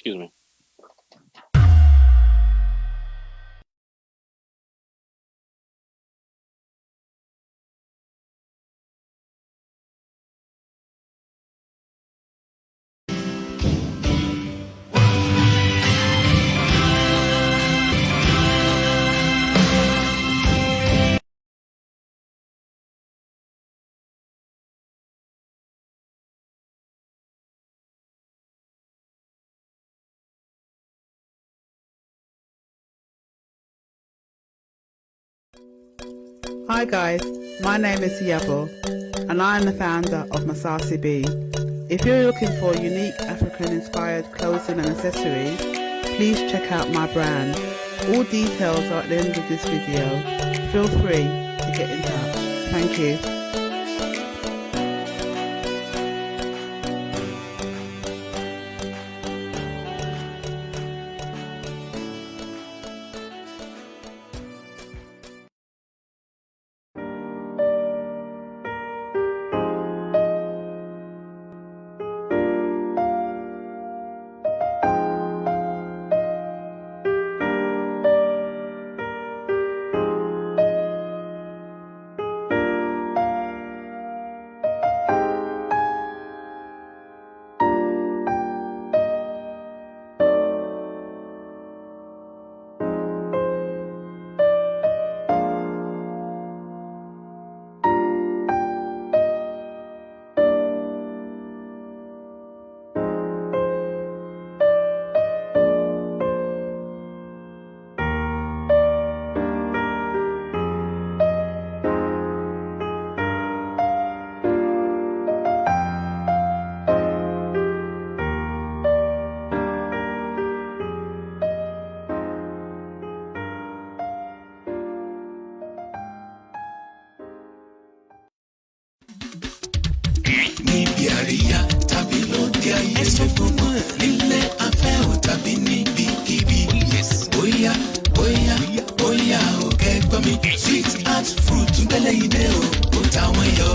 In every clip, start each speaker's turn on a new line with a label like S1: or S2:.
S1: Excuse me.
S2: Hi guys, my name is Yabo and I am the founder of Masasi B. If you're looking for unique African-inspired clothing and accessories, please check out my brand. All details are at the end of this video. Feel free to get in touch. Thank you.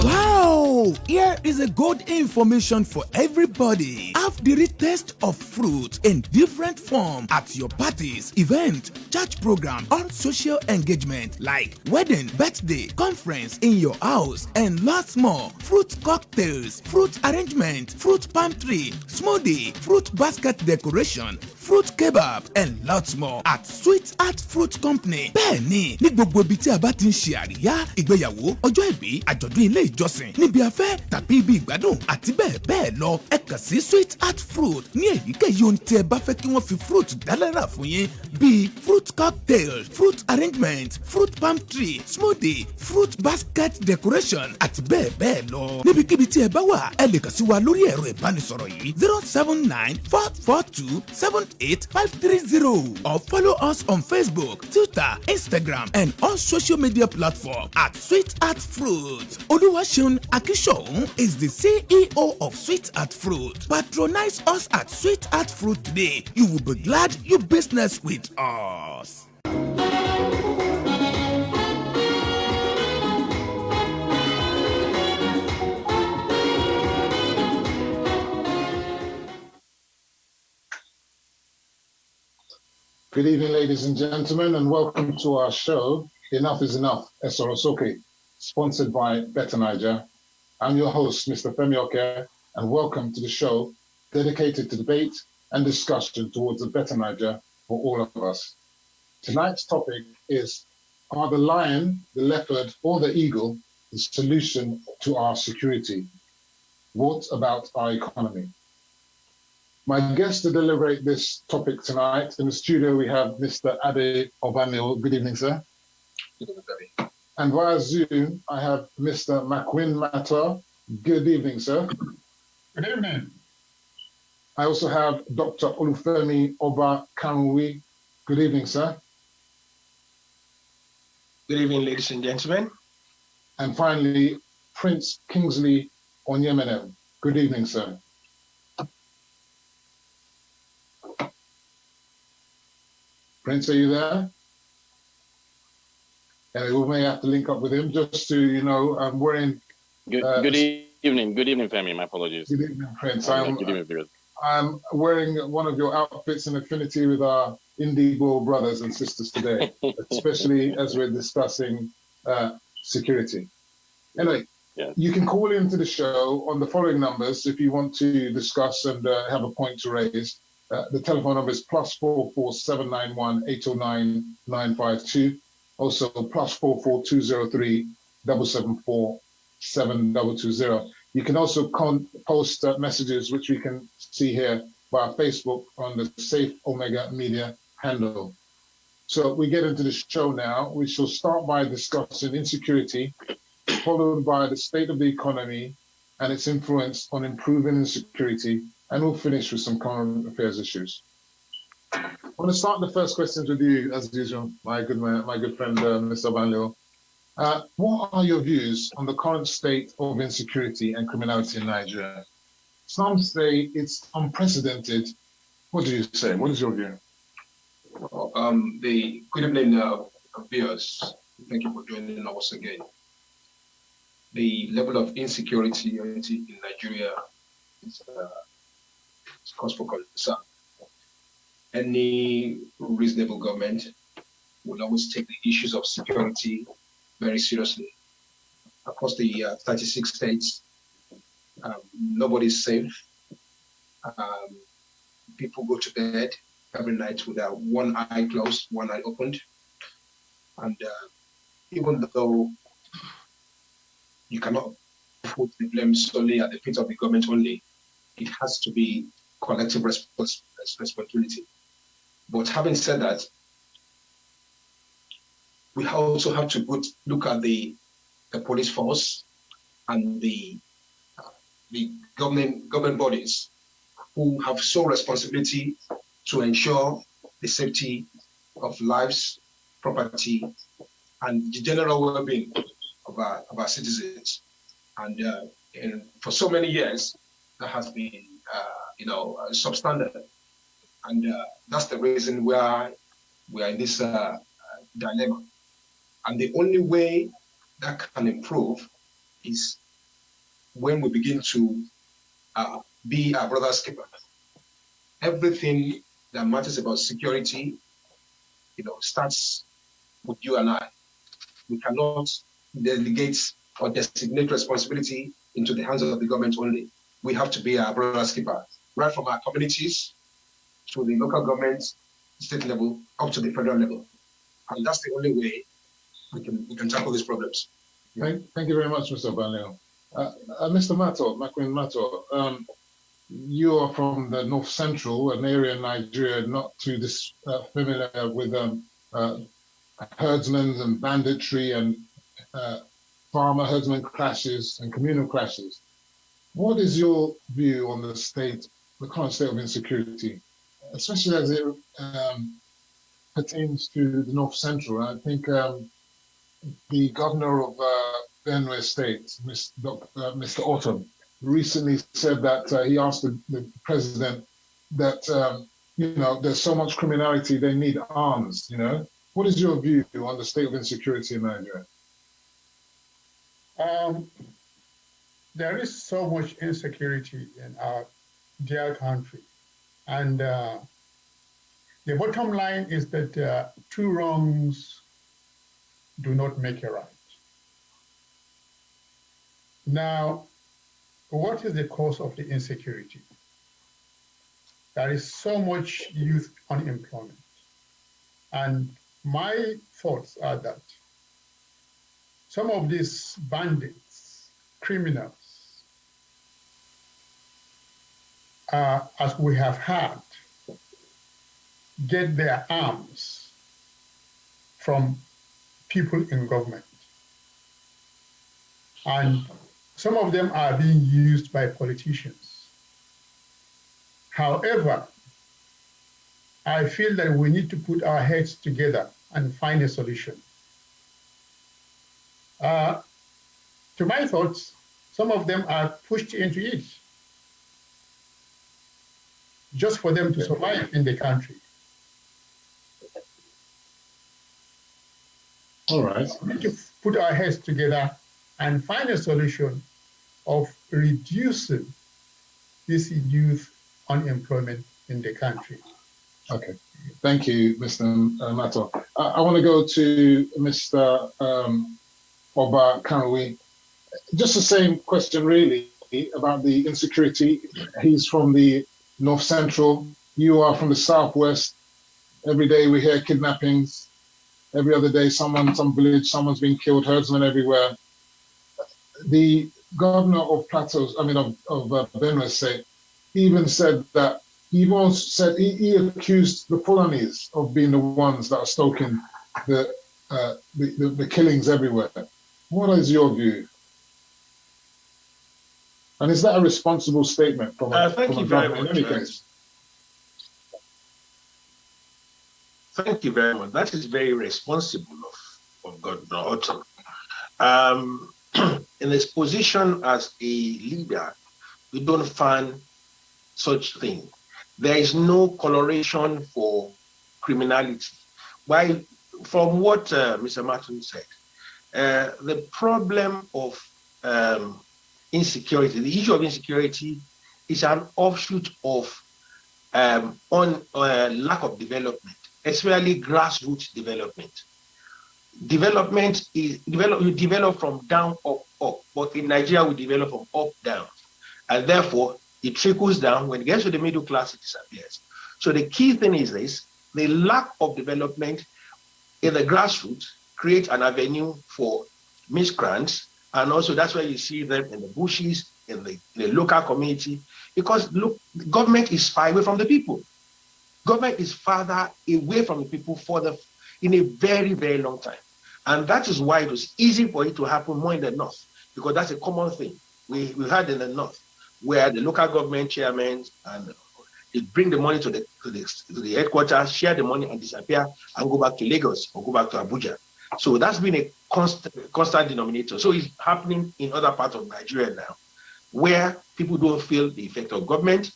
S3: Wow! Here is a good information for everybody. Have the rich taste of fruit in different form at your parties, event, church program, or social engagement like wedding, birthday, conference in your house, and lots more. Fruit cocktails, fruit arrangement, fruit palm tree, smoothie, fruit basket decoration, fruit kebab, and lots more at Sweet Art Fruit Company. Bẹ́ẹ̀ni, ní gbogbo ibi tí a bá ti ń ṣe àríyá, ìgbéyàwó, ọjọ́ ìbí, àjọ̀dún ilé ìjọsìn, níbi afẹ́ tàbí ibi ìgbádùn àti bẹ́ẹ̀ bẹ́ẹ̀ lọ, ẹ kàn sí Sweet Art Fruit ní èyíkéyìí ohun tí ẹ bá fẹ́ kí wọ́n fi fruit dálára fún yín bíi fruit cocktail, fruit arrangement, fruit palm tree, smoothie, fruit basket decoration àti bẹ́ẹ̀ bẹ́ẹ̀ lọ. Níbikíbi tí ẹ bá wà, ẹ lè kàn sí wa lórí ẹ̀rọ ìbánisọ̀rọ̀ yìí 079-442-78530 or follow us on Facebook, Twitter, Instagram, and all social media platforms at Sweet Art Fruit. Oluwaseun Akishoun is the CEO of Sweet Art Fruit. Patronize us at Sweet Art Fruit today. You will be glad you business with us.
S4: Good evening, ladies and gentlemen, and welcome to our show, Enough is Enough, SORO SOKE, sponsored by Betta9ja. I'm your host, Mr. FEMI OKE, and welcome to the show dedicated to debate and discussion towards the Betta9ja for all of us. Tonight's topic is, are the lion, the leopard, or the eagle the solution to our security? What about our economy? My guest to deliberate this topic tonight, in the studio we have Mr. ADEOYE. Good evening, sir.
S5: Good evening, Daddy.
S4: And via Zoom, I have Mr. MACKWORTH. Good evening, sir.
S5: Good evening.
S4: I also have Dr. OLUFEMI Kanwi. Good evening, sir.
S5: Good evening, ladies and gentlemen.
S4: And finally, Prince KINGSLEY Onyemenem. Good evening, sir. Prince, are you there? Yeah, we may have to link up with him just to, you know, we're in...
S1: Good evening, Femi. My apologies.
S4: Good evening, Prince.
S1: Good evening, viewers.
S4: I'm wearing one of your outfits in affinity with our Indigo brothers and sisters today, especially as we're discussing security. Anyway,
S1: Yeah.
S4: you can call into the show on the following numbers if you want to discuss and have a point to raise. The telephone number is +44 791 809 952. Also +44 203 774 7220. You can also post messages, which we can see here via Facebook on the Safe Omega Media handle. So we get into the show now. We shall start by discussing insecurity, followed by the state of the economy and its influence on improving insecurity, and we'll finish with some current affairs issues. I want to start the first questions with you, as usual, my good friend, Mr. Banlio. What are your views on the current state of insecurity and criminality in Nigeria? Some say it's unprecedented. What do you say? What is your view?
S5: Well, good evening, viewers. Thank you for joining us again. The level of insecurity in Nigeria is cause for concern. Any reasonable government will always take the issues of security very seriously. Across the 36 states, nobody is safe. People go to bed every night with one eye closed, one eye opened. And even though you cannot put the blame solely at the feet of the government only, it has to be collective responsibility. But having said that, we also have to look at the police force and the government bodies who have sole responsibility to ensure the safety of lives, property, and the general well-being of our citizens. And for so many years, that has been, substandard. And that's the reason why we are in this dilemma. And the only way that can improve is when we begin to be our brother's keeper. Everything that matters about security, starts with you and I. We cannot delegate or designate responsibility into the hands of the government only. We have to be our brother's keeper, right from our communities to the local government, state level, up to the federal level. And that's the only way we can tackle these problems.
S4: Thank you very much, Mr. Banlio. Mr. Makwin Mato, you are from the North Central, an area in Nigeria not too familiar with herdsmen and banditry and farmer-herdsman clashes and communal clashes. What is your view on the current state of insecurity, especially as it pertains to the North Central? I think the governor of Betta9ja State, Mr. Autumn, recently said that he asked the president that, there's so much criminality, they need arms, What is your view on the state of insecurity in Nigeria?
S6: There is so much insecurity in our dear country. And the bottom line is that two wrongs do not make a right. Now, what is the cause of the insecurity? There is so much youth unemployment. And my thoughts are that some of these bandits, criminals, as we have had, get their arms from people in government. And some of them are being used by politicians. However, I feel that we need to put our heads together and find a solution. To my thoughts, some of them are pushed into it just for them to survive in the country.
S4: All right.
S6: We need to put our heads together and find a solution of reducing this youth unemployment in the country.
S4: Okay, thank you, Mr. Mato. I want to go to Mr. Oba Kanwe. Just the same question, really, about the insecurity. He's from the North Central. You are from the Southwest. Every day we hear kidnappings. Every other day, some village, someone's being killed, herdsmen everywhere. The governor of Benue State, he even said that he accused the Fulanis of being the ones that are stoking the killings everywhere. What is your view? And is that a responsible statement from a government in any case?
S1: Thank you very much. That is very responsible of Governor Otto. In his position as a leader, we don't find such thing. There is no coloration for criminality. Why? From what Mr. Martin said, the problem of insecurity, the issue of insecurity is an offshoot of lack of development, especially grassroots development. Development is you develop from down up, but in Nigeria we develop from up down, and therefore it trickles down. When it gets to the middle class, it disappears. So the key thing is this: the lack of development in the grassroots creates an avenue for miscreants, and also that's why you see them in the bushes, in the local community, because look, government is far away from the people. Government is farther away from the people in a very, very long time. And that is why it was easy for it to happen more in the north, because that's a common thing. We had in the north, where the local government chairmen and they bring the money to the headquarters, share the money and disappear and go back to Lagos or go back to Abuja. So that's been a constant denominator. So it's happening in other parts of Nigeria now, where people don't feel the effect of government.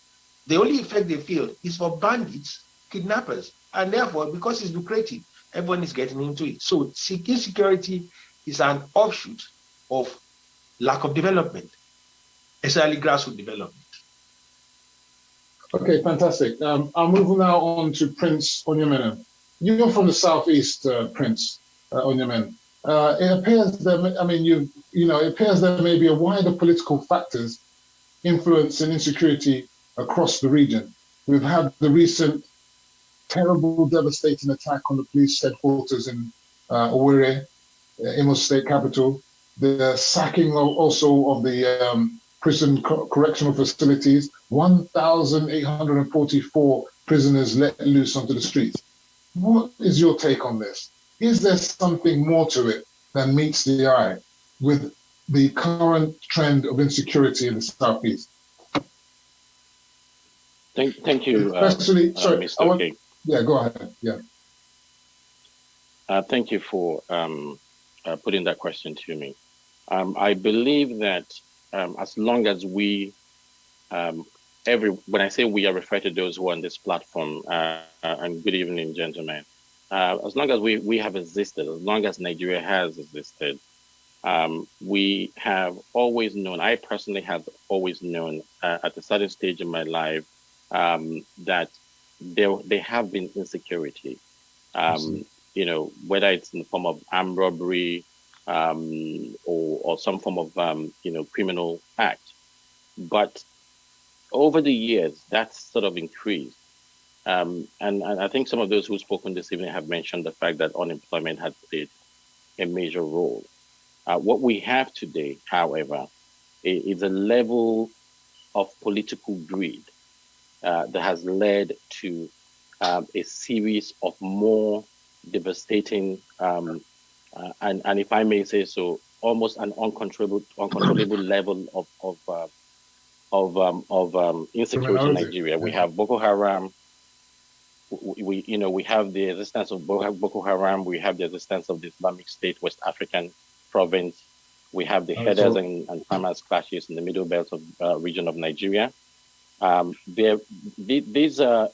S1: The only effect they feel is for bandits, kidnappers, and therefore, because it's lucrative, everyone is getting into it. So insecurity is an offshoot of lack of development, especially grassroots development.
S4: Okay, fantastic. I'll move now on to Prince Onyemene. You're from the Southeast, Prince Onyemene. It appears that, it appears there may be a wider political factors influencing insecurity across the region. We've had the recent terrible, devastating attack on the police headquarters in Owerri, Imo State capital. The sacking also of the prison correctional facilities. 1,844 prisoners let loose onto the streets. What is your take on this? Is there something more to it than meets the eye with the current trend of insecurity in the Southeast?
S7: Thank you,
S4: Especially,
S7: Mr. Oke.
S4: Yeah, go ahead. Yeah.
S7: Thank you for putting that question to me. I believe that as long as we, when I say we, I refer to those who are on this platform, and good evening, gentlemen. As long as we have existed, as long as Nigeria has existed, we have always known, I personally have always known at a certain stage in my life that there have been insecurity, whether it's in the form of armed robbery or some form of, criminal act. But over the years, that's sort of increased. And I think some of those who've spoken this evening have mentioned the fact that unemployment had played a major role. What we have today, however, is a level of political greed that has led to a series of more devastating, and if I may say so, almost an uncontrollable level of insecurity in Nigeria. We have Boko Haram. We have the existence of Boko Haram. We have the existence of the Islamic State, West African province. We have the headers and farmers clashes in the middle belt of region of Nigeria. These are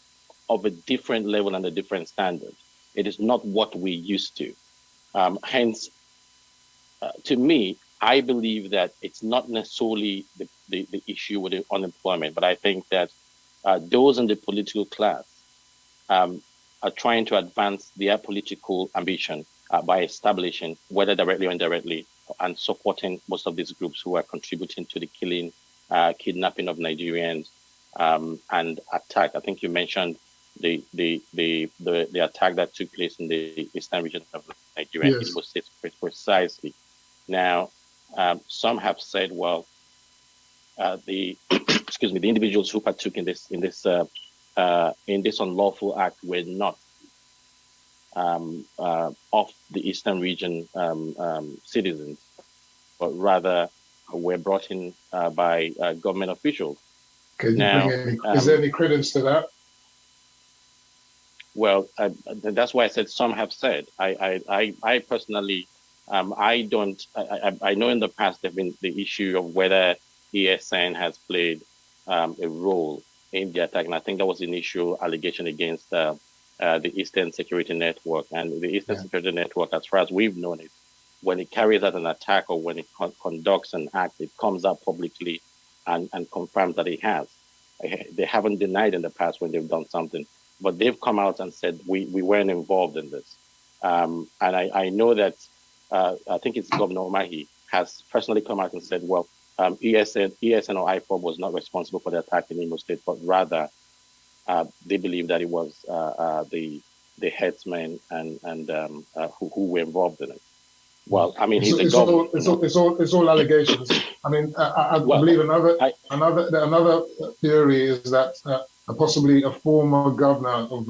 S7: of a different level and a different standard. It is not what we used to. Hence, to me, I believe that it's not necessarily the issue with the unemployment, but I think that those in the political class are trying to advance their political ambition by establishing, whether directly or indirectly, and supporting most of these groups who are contributing to the killing, kidnapping of Nigerians, and attack. I think you mentioned the attack that took place in the eastern region of Nigeria.
S4: Yes.
S7: It was precisely. Now, some have said, well, the excuse me, the individuals who partook in this unlawful act were not of the eastern region citizens, but rather were brought in by government officials.
S4: Can you bring any? Is there any credence to that?
S7: Well, that's why I said some have said. I personally, I don't. I know in the past there've been the issue of whether ESN has played a role in the attack, and I think that was the initial allegation against the Eastern Security Network. And the Eastern Security Network, as far as we've known it, when it carries out an attack or when it conducts an act, it comes out publicly and confirms that it has. They haven't denied in the past when they've done something, but they've come out and said we weren't involved in this. And I know that I think it's Governor Omahi has personally come out and said, well, ESN or IPOB was not responsible for the attack in Imo State, but rather they believe that it was the headsmen and who were involved in it. Well, I mean, he's a governor.
S4: It's all allegations. I mean, I believe another theory is that possibly a former governor of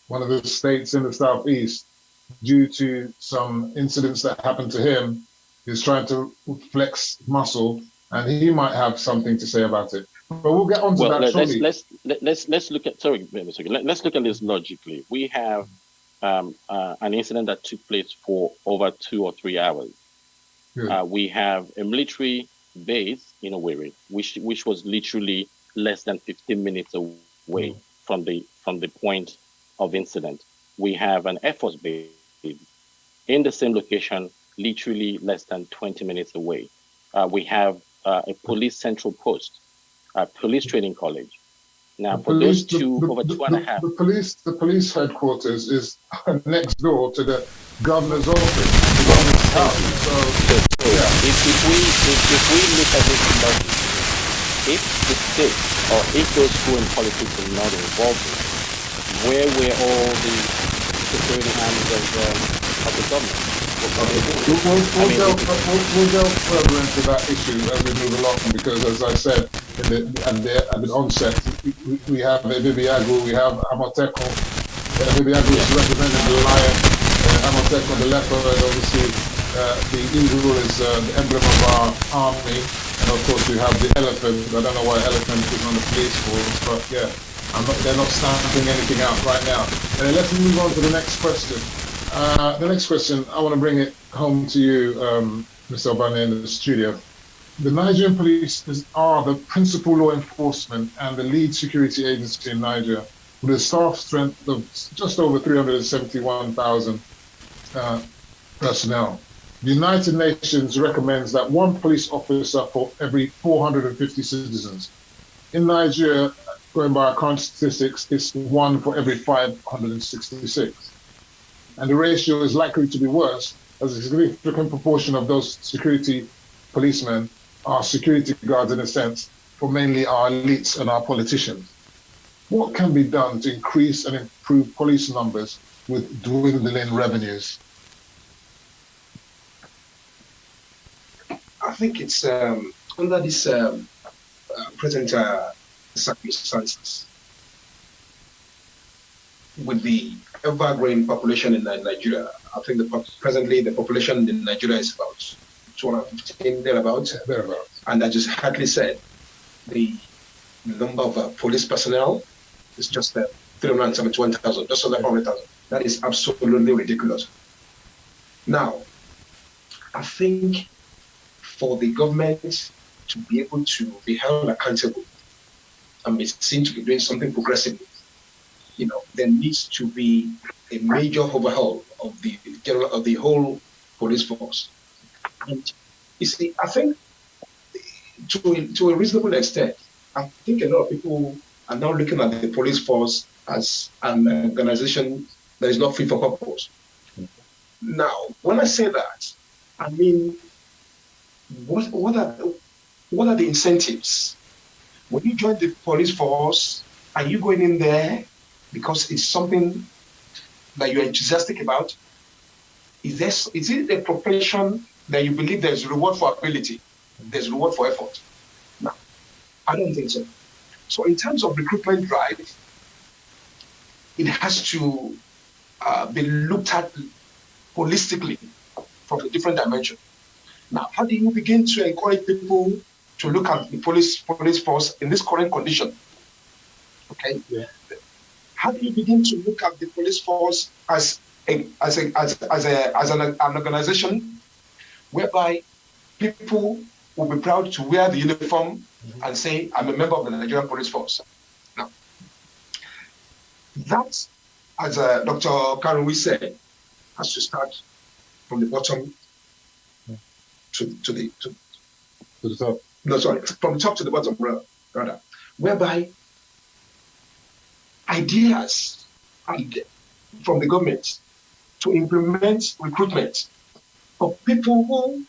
S4: one of the states in the southeast, due to some incidents that happened to him, is trying to flex muscle, and he might have something to say about it. But we'll get on to that shortly.
S7: Let's look at let's look at this logically. We have an incident that took place for over 2 or 3 hours. We have a military base in Owerri, which was literally less than 15 minutes away from the point of incident. We have an Air Force base in the same location, literally less than 20 minutes away. We have a police central post, a police training college. Now, for those over 2.5.
S4: The police headquarters is next door to the governor's office, the governor's house. So
S7: if we look at this logically, if the state or if those who in politics are not involved in it, where were all the security arms of the government?
S4: We'll delve further into that issue as we move along, because as I said at the onset, we have Bibiagu, we have Amotekun. Bibiagu is representing the lion, Amotekun the leopard, obviously the eagle is the emblem of our army, and of course we have the elephant. I don't know why elephant is on the police force, but yeah, they're not stamping anything out right now. And let's move on to the next question. The next question, I want to bring it home to you, Mr. Obane, in the studio. The Nigerian police are the principal law enforcement and the lead security agency in Nigeria, with a staff strength of just over 371,000 personnel. The United Nations recommends that one police officer for every 450 citizens. In Nigeria, going by our current statistics, it's one for every 566. And the ratio is likely to be worse, as a significant proportion of those security policemen are security guards, in a sense, for mainly our elites and our politicians. What can be done to increase and improve police numbers with dwindling revenues?
S5: I think it's under this present circumstances, with the ever-growing population in Nigeria. I think presently the population in Nigeria is about 215, thereabouts. And I just hardly said the number of police personnel is just 371,000, just under 400,000. That is absolutely ridiculous. Now, I think for the government to be able to be held accountable and be seen to be doing something progressive, there needs to be a major overhaul of the whole police force. And you see, I think to a reasonable extent, I think a lot of people are now looking at the police force as an organization that is not fit for purpose. Now, when I say that, I mean, what are the incentives? When you join the police force, are you going in there because it's something that you're enthusiastic about? Is it a profession that you believe there's reward for ability, there's reward for effort? No, I don't think so. So in terms of recruitment drive, it has to be looked at holistically from a different dimension. Now, how do you begin to encourage people to look at the police force in this current condition? Okay. Yeah. How do you begin to look at the police force as an organization whereby people will be proud to wear the uniform and say, I'm a member of the Nigerian Police Force? Now, that, as Dr. Karunwi said, has to start from the bottom to the top. No, sorry, from the top to the bottom, rather, whereby ideas from the government to implement recruitment of people who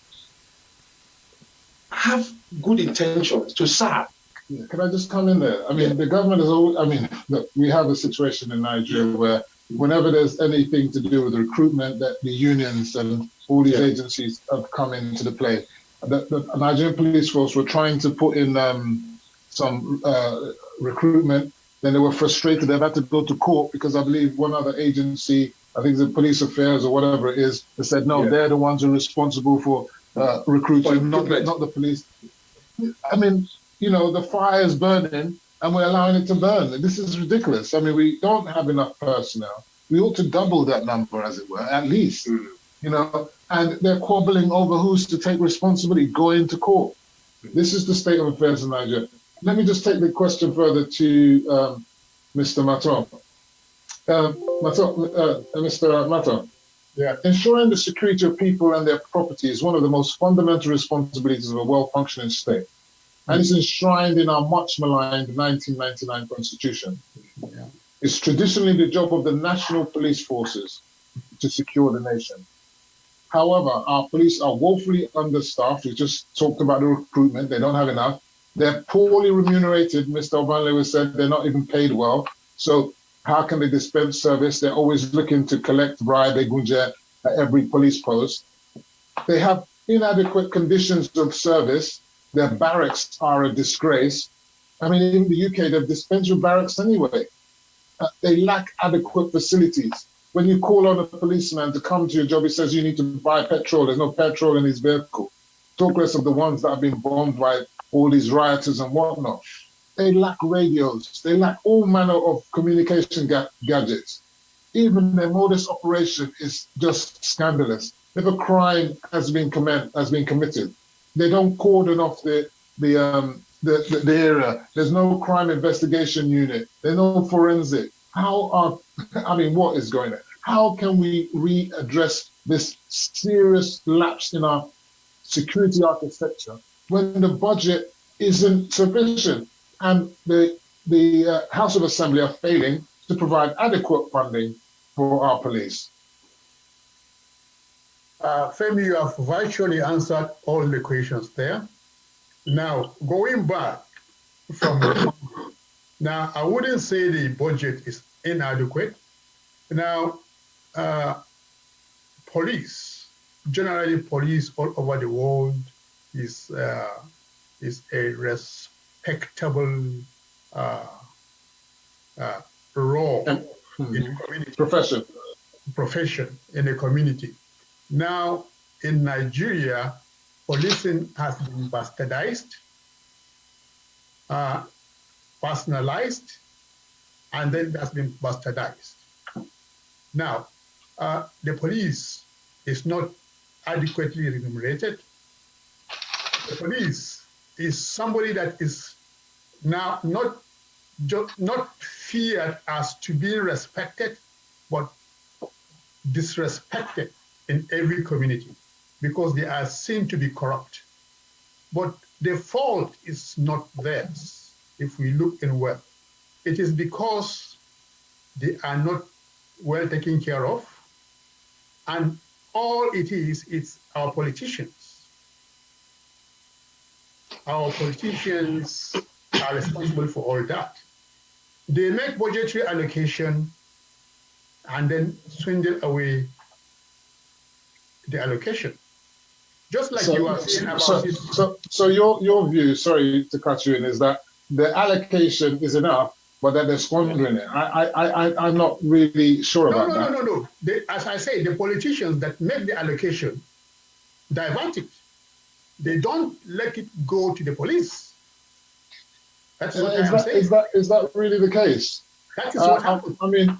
S5: have good intentions to serve.
S4: Yeah, can I just come in there? I mean, the government is always, I mean, look, we have a situation in Nigeria where whenever there's anything to do with recruitment, that the unions and all these agencies have come into the play. The Nigerian police force were trying to put in some recruitment, then they were frustrated. They've had to go to court because I believe one other agency, I think the police affairs or whatever it is, they said, no, they're the ones who are responsible for recruiting, not the police. I mean, you know, the fire is burning and we're allowing it to burn. This is ridiculous. I mean, we don't have enough personnel. We ought to double that number, as it were, at least, you know, and they're quarreling over who's to take responsibility, going to court. This is the state of affairs in Nigeria. Let me just take the question further to Mr. Maton. Mr. Maton. Yeah. Ensuring the security of people and their property is one of the most fundamental responsibilities of a well-functioning state. And it's enshrined in our much-maligned 1999 Constitution. Yeah. It's traditionally the job of the national police forces to secure the nation. However, our police are woefully understaffed. We just talked about the recruitment. They don't have enough. They're poorly remunerated. Mr. Obanlewe said they're not even paid well. So how can they dispense service? They're always looking to collect bribe, egunje, at every police post. They have inadequate conditions of service. Their barracks are a disgrace. I mean, in the UK, they've dispensed with barracks anyway. They lack adequate facilities. When you call on a policeman to come to your job, he says you need to buy petrol. There's no petrol in his vehicle. Talk less of the ones that have been bombed by all these rioters and whatnot. They lack radios. They lack all manner of communication gadgets. Even their modus operation is just scandalous. If a crime has been committed, they don't cordon off the area. There's no crime investigation unit. There's no forensic. What is going on? How can we readdress this serious lapse in our security architecture when the budget isn't sufficient and the House of Assembly are failing to provide adequate funding for our police?
S6: Femi, you have virtually answered all the questions there. Now, going back from now, I wouldn't say the budget is inadequate. Now, police, generally police all over the world is a respectable role in the community. Profession in the community. Now, in Nigeria, policing has been bastardized, personalized, and then it has been bastardized. Now, the police is not adequately remunerated. The police is somebody that is now not feared as to be respected, but disrespected in every community because they are seen to be corrupt. But the fault is not theirs if we look in well. it is because they are not well taken care of, and all it is, it's our politicians. Our politicians are responsible for all that. They make budgetary allocation and then swindle away the allocation. Just like you are saying about
S4: So your view, sorry to cut you in, is that the allocation is enough, but that they're squandering it. I'm not really sure about that.
S6: No. As I say, the politicians that make the allocation divert it. They don't let it go to the police. That's what I'm saying.
S4: Is that really the case?
S6: That is what happened.
S4: I mean,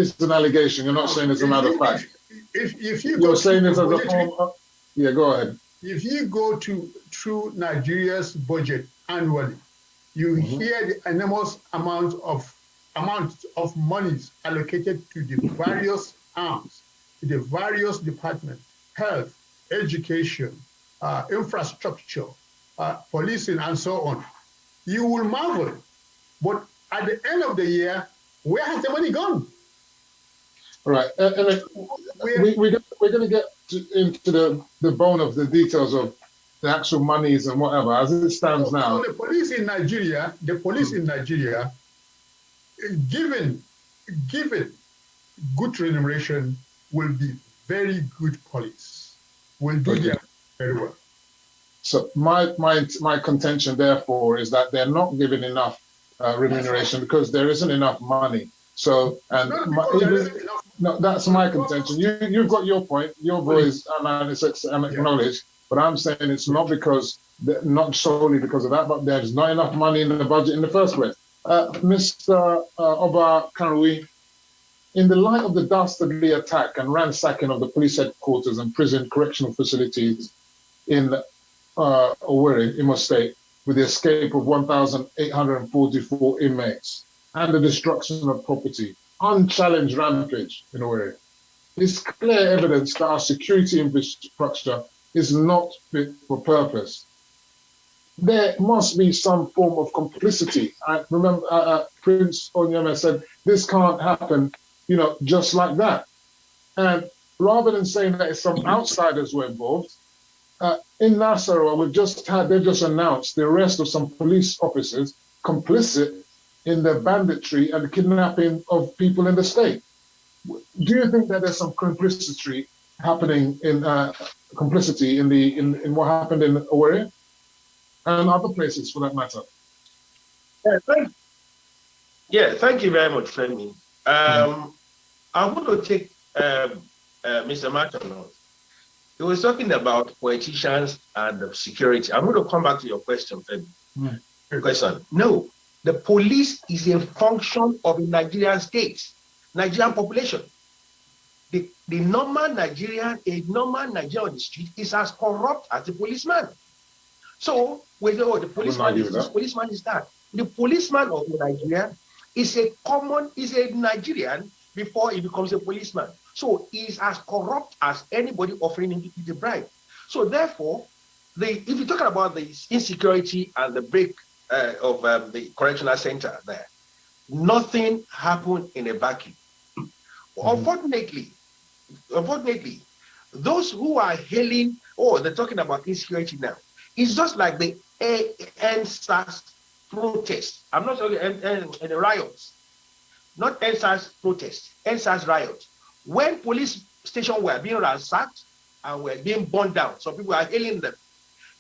S4: it's an allegation. You're not saying it's a matter of fact.
S6: If you
S4: You're saying this as a form. Yeah, go ahead.
S6: If you go through Nigeria's budget annually, you hear the enormous amount of monies allocated to the various arms, to the various departments, health, education, infrastructure, policing, and so on. You will marvel. But at the end of the year, where has the money gone?
S4: All right. We're going to get into the bone of the details of the actual monies and whatever. As it stands now,
S6: the police in Nigeria, given good remuneration, will be very good police. Will do their very well. So
S4: my contention, therefore, is that they're not given enough remuneration because there isn't enough money. So, no, that's my contention. You've got your point, your voice, and it's acknowledged. But I'm saying it's not not solely because of that, but there's not enough money in the budget in the first place. Mr. Oba Kanrui, in the light of the dastardly attack and ransacking of the police headquarters and prison correctional facilities in Owerri, Imo State, with the escape of 1,844 inmates and the destruction of property, unchallenged rampage in Owerri, it's clear evidence that our security infrastructure is not fit for purpose. There must be some form of complicity. I remember Prince Onyema said, this can't happen, just like that. And rather than saying that it's some outsiders were involved, in Nasarawa, they've just announced the arrest of some police officers complicit in the banditry and kidnapping of people in the state. Do you think that there's some complicity happening in what happened in Owerri and other places for that matter?
S1: Thank you very much, Femi. I want to take Mr. Martin. He was talking about politicians and security. I'm going to come back to your question, Femi. Question. No, the police is a function of the Nigerian state, Nigerian population. The normal Nigerian on the street is as corrupt as the policeman. So we say, the policeman is this, policeman is that. The policeman of Nigeria is a Nigerian before he becomes a policeman. So he is as corrupt as anybody offering him the bribe. So therefore, if you're talking about the insecurity and the break of the correctional center there, nothing happened in a vacuum. Unfortunately, those who are hailing, they're talking about insecurity now. It's just like the NSAS protest. I'm not talking the riots, not NSAS protest, NSAS riots. When police stations were being ransacked and were being burned down, so people are hailing them.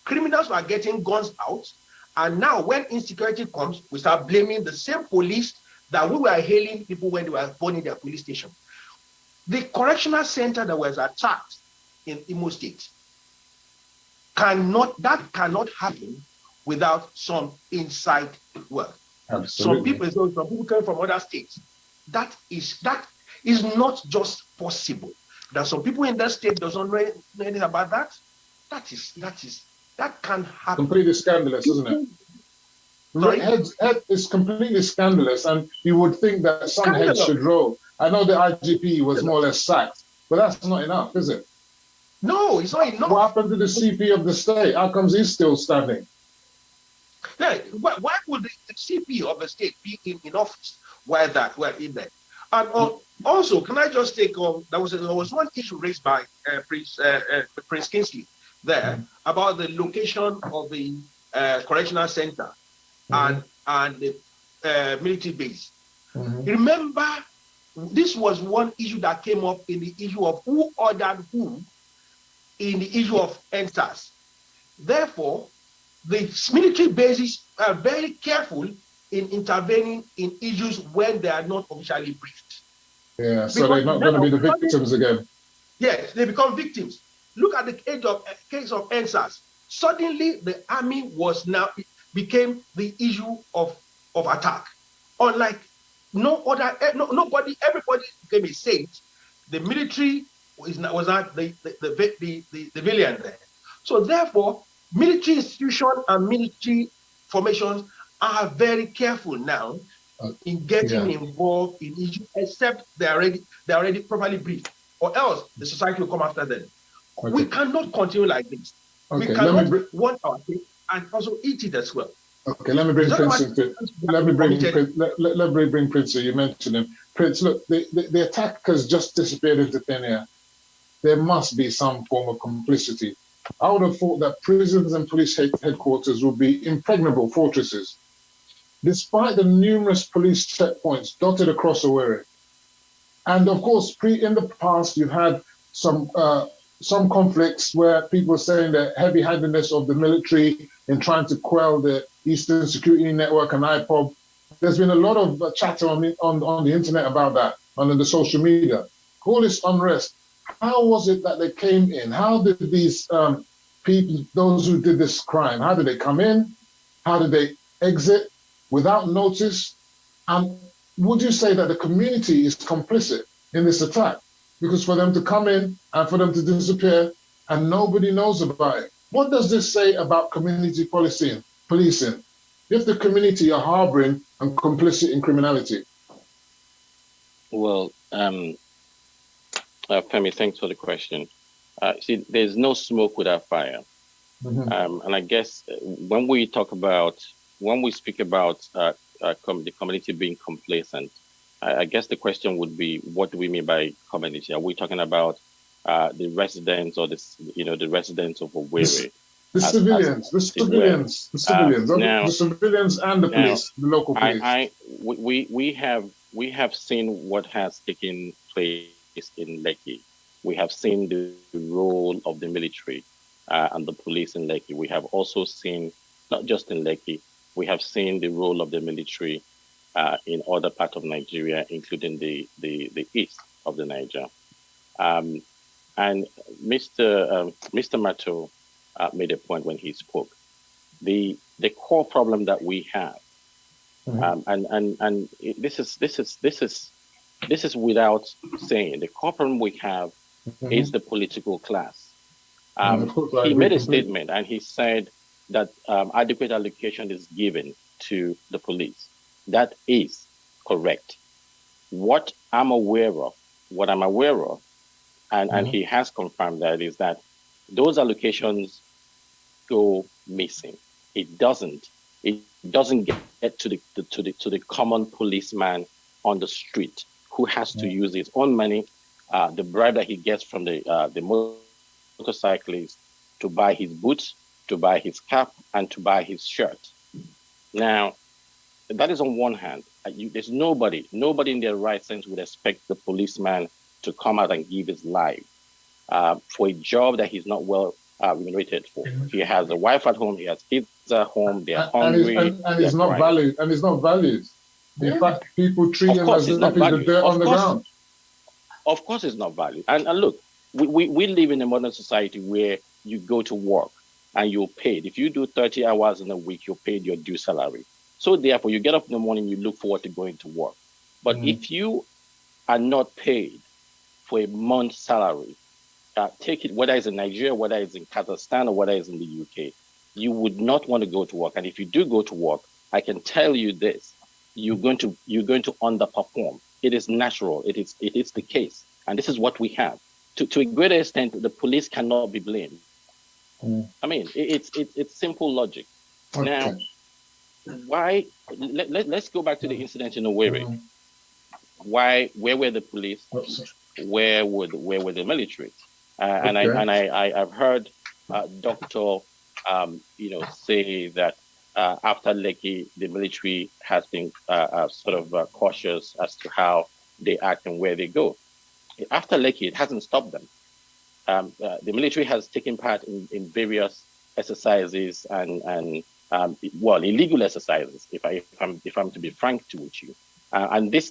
S1: Criminals were getting guns out, and now when insecurity comes, we start blaming the same police that we were hailing people when they were burning their police station. The correctional center that was attacked in Imo State cannot happen without some inside work.
S4: Absolutely.
S1: Some people come from other states. That is not just possible. That some people in that state doesn't know anything about that. That can happen.
S4: Completely scandalous, isn't it? It's completely scandalous, and you would think that some heads should roll. I know the IGP was more or less sacked, but that's not enough, is it?
S1: No, it's not enough.
S4: What happened to the CP of the state? How comes he's still standing?
S1: Now, why would the CP of a state be in office while that were in there? And also, can I just take on, there was one issue raised by Prince Kingsley there about the location of the correctional center and the military base. Remember, this was one issue that came up in the issue of who ordered whom in the issue of NSAS. Therefore, the military bases are very careful in intervening in issues when they are not officially briefed.
S4: Yeah, so they're not going to be the victims again.
S1: Yes, they become victims. Look at the case of NSAS. Suddenly, the army became the issue of attack. Unlike nobody, everybody became a saint. The military was not the villain there. So therefore, military institutions and military formations are very careful now in getting involved in issues, except they're already properly briefed, or else the society will come after them. Okay. We cannot continue like this. Okay. We cannot want our thing and also eat it as well.
S4: Okay, let me bring Prince into. Let me bring Prince. You mentioned him. Prince, look, the attack has just disappeared into thin air. There must be some form of complicity. I would have thought that prisons and police headquarters would be impregnable fortresses, despite the numerous police checkpoints dotted across Owerri. And of course, in the past, you've had some conflicts where people are saying the heavy-handedness of the military in trying to quell the Eastern Security Network and IPOB. There's been a lot of chatter on the internet about that, on the social media. All this unrest. How was it that they came in? How did these people, those who did this crime, how did they come in? How did they exit without notice? And would you say that the community is complicit in this attack? Because for them to come in and for them to disappear and nobody knows about it. What does this say about community policing if the community are harboring and complicit in criminality?
S7: Well, Femi, thanks for the question. See, there's no smoke without fire. And I guess when we speak about the community being complacent, I guess the question would be, what do we mean by community? Are we talking about the residents or the residents of Owerri?
S4: The civilians and the police, the local police.
S7: We have seen what has taken place in Lekki. We have seen the role of the military and the police in Lekki. We have also seen, not just in Lekki, we have seen the role of the military in other parts of Nigeria, including the east of the Niger. And Mr. Mato made a point when he spoke. The core problem that we have, and this is without saying, the core problem we have is the political class. He made a statement and he said that adequate allocation is given to the police. That is correct. What I'm aware of, and he has confirmed that, is that those allocations go missing. It doesn't get to the common policeman on the street who has to use his own money, the bribe that he gets from the motorcyclist to buy his boots, to buy his cap, and to buy his shirt. Now, that is on one hand. There's nobody in their right sense would expect the policeman to come out and give his life for a job that he's not well remunerated for. He has a wife at home, he has kids at home, they're hungry.
S4: And it's not valued. And it's not valued. In fact, people treat him as if he's the dirt on the ground.
S7: Of course it's not valued. And look, we live in a modern society where you go to work and you're paid. If you do 30 hours in a week, you're paid your due salary. So therefore, you get up in the morning, you look forward to going to work. But if you are not paid for a month's salary, take it, whether it's in Nigeria, whether it's in Kazakhstan, or whether it's in the UK, you would not want to go to work. And if you do go to work, I can tell you this, you're going to underperform. It is natural. It is the case. And this is what we have. To a greater extent, the police cannot be blamed. I mean, it's simple logic. Okay. Now, why? Let's go back to the incident in Owerri. Where were the police? Where were the military? And I've heard Doctor say that after Lekki, the military has been sort of cautious as to how they act and where they go. After Lekki, it hasn't stopped them. The military has taken part in various exercises and illegal exercises. If I'm to be frank with you, and this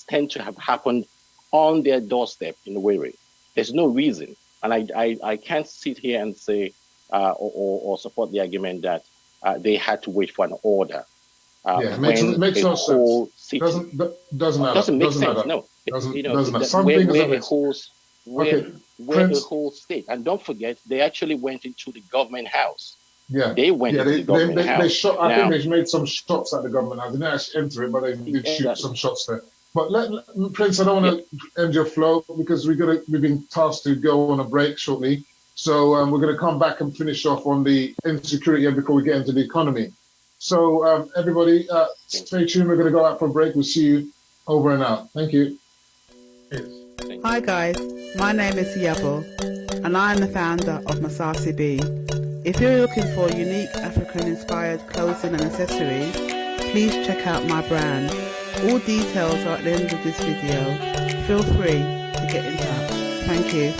S7: tend to have happened on their doorstep in Owerri. There's no reason, and I can't sit here and say or support the argument that they had to wait for an order.
S4: Makes no sense. Doesn't make sense.
S7: No, where the whole state, and don't forget, they actually went into the government house.
S4: Yeah,
S7: they went into the government house.
S4: They shot. I think they made some shots at the government house. They didn't actually enter it, but they did shoot some shots there. But Prince, I don't want to end your flow because we've been tasked to go on a break shortly. So we're going to come back and finish off on the insecurity before we get into the economy. So everybody, stay tuned. We're going to go out for a break. We'll see you over and out. Thank you.
S2: Hi guys, my name is Yabo, and I am the founder of Masasi B. If you're looking for unique African-inspired clothing and accessories, please check out my brand. All details are at the end of this video. Feel free to get in touch. Thank you.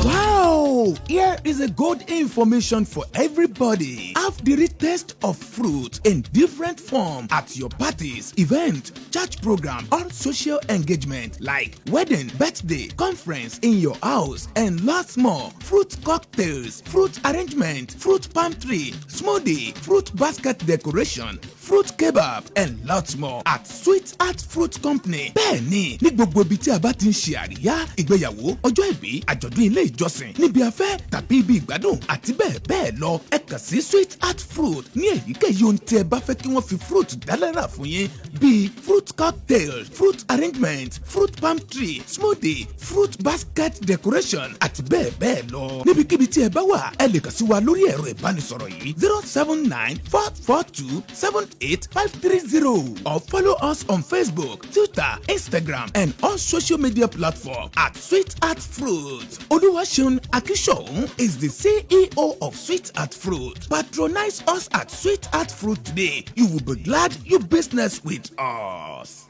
S3: Wow! Here is a good information for everybody. Have the taste of fruit in different form at your parties, event, church program, or social engagement like wedding, birthday, conference, in your house, and lots more. Fruit cocktails, fruit arrangement, fruit palm tree, smoothie, fruit basket decoration, fruit kebab, and lots more at Sweet Art Fruit Company. Bẹ́ẹ̀ni, ní gbogbo ibi tí a bá ti ń ṣe àríyá, ìgbéyàwó, ọjọ́ ìbí, àjọ̀dún ilé ìjọsìn, níbi afẹ́ tàbí ibi ìgbádùn àti bẹ́ẹ̀ bẹ́ẹ̀ lọ, ẹ kàn sí Sweet Art Fruit ní èyíkéyìí ohun tí ẹ bá fẹ́ kí wọ́n fi fruit dálẹ́rà fún yín bíi fruit cocktail, fruit arrangement, fruit palm tree, smoothie, fruit basket decoration àti bẹ́ẹ̀ bẹ́ẹ̀ lọ. Níbikíbi tí ẹ bá wà, ẹ lè kàn sí wa lórí ẹ̀rọ ìbánisọ̀rọ̀ yìí 079-442-78530 or follow us on Facebook, Twitter, Instagram, and all social media platforms at Sweet Art Fruit. Oluwaseun Akishoun is the CEO of Sweet Art Fruit. Patronize us at Sweet Art Fruit today. You will be glad you business with us.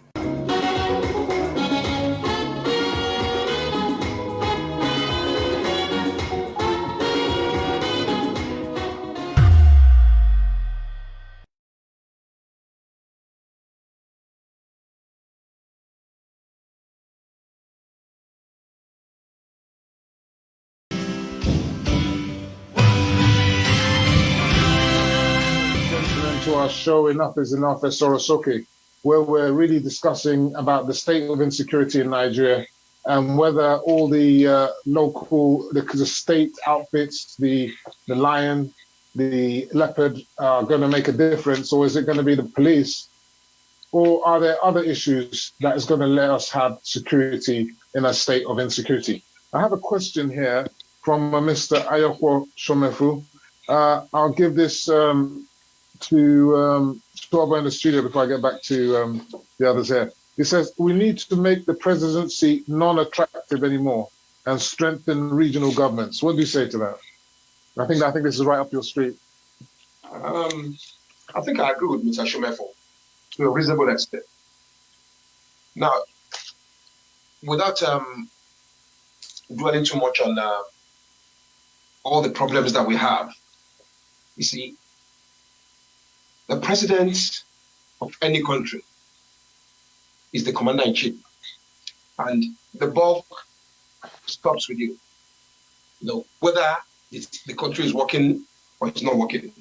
S4: To our show Enough is Enough at SORO SOKE, where we're really discussing about the state of insecurity in Nigeria and whether all the local, the state outfits, the Lion, the Leopard are going to make a difference, or is it going to be the police? Or are there other issues that is going to let us have security in a state of insecurity? I have a question here from Mr. Ayoko Shomefu. I'll give this to Swaba in the studio before I get back to the others here. He says, we need to make the presidency non-attractive anymore and strengthen regional governments. What do you say to that? I think this is right up your street.
S5: I think I agree with Mr. Shomefu to a reasonable extent. Now, without dwelling too much on all the problems that we have, you see, the president of any country is the commander-in-chief, and the bulk stops with you. You know, whether the country is working or it's not working.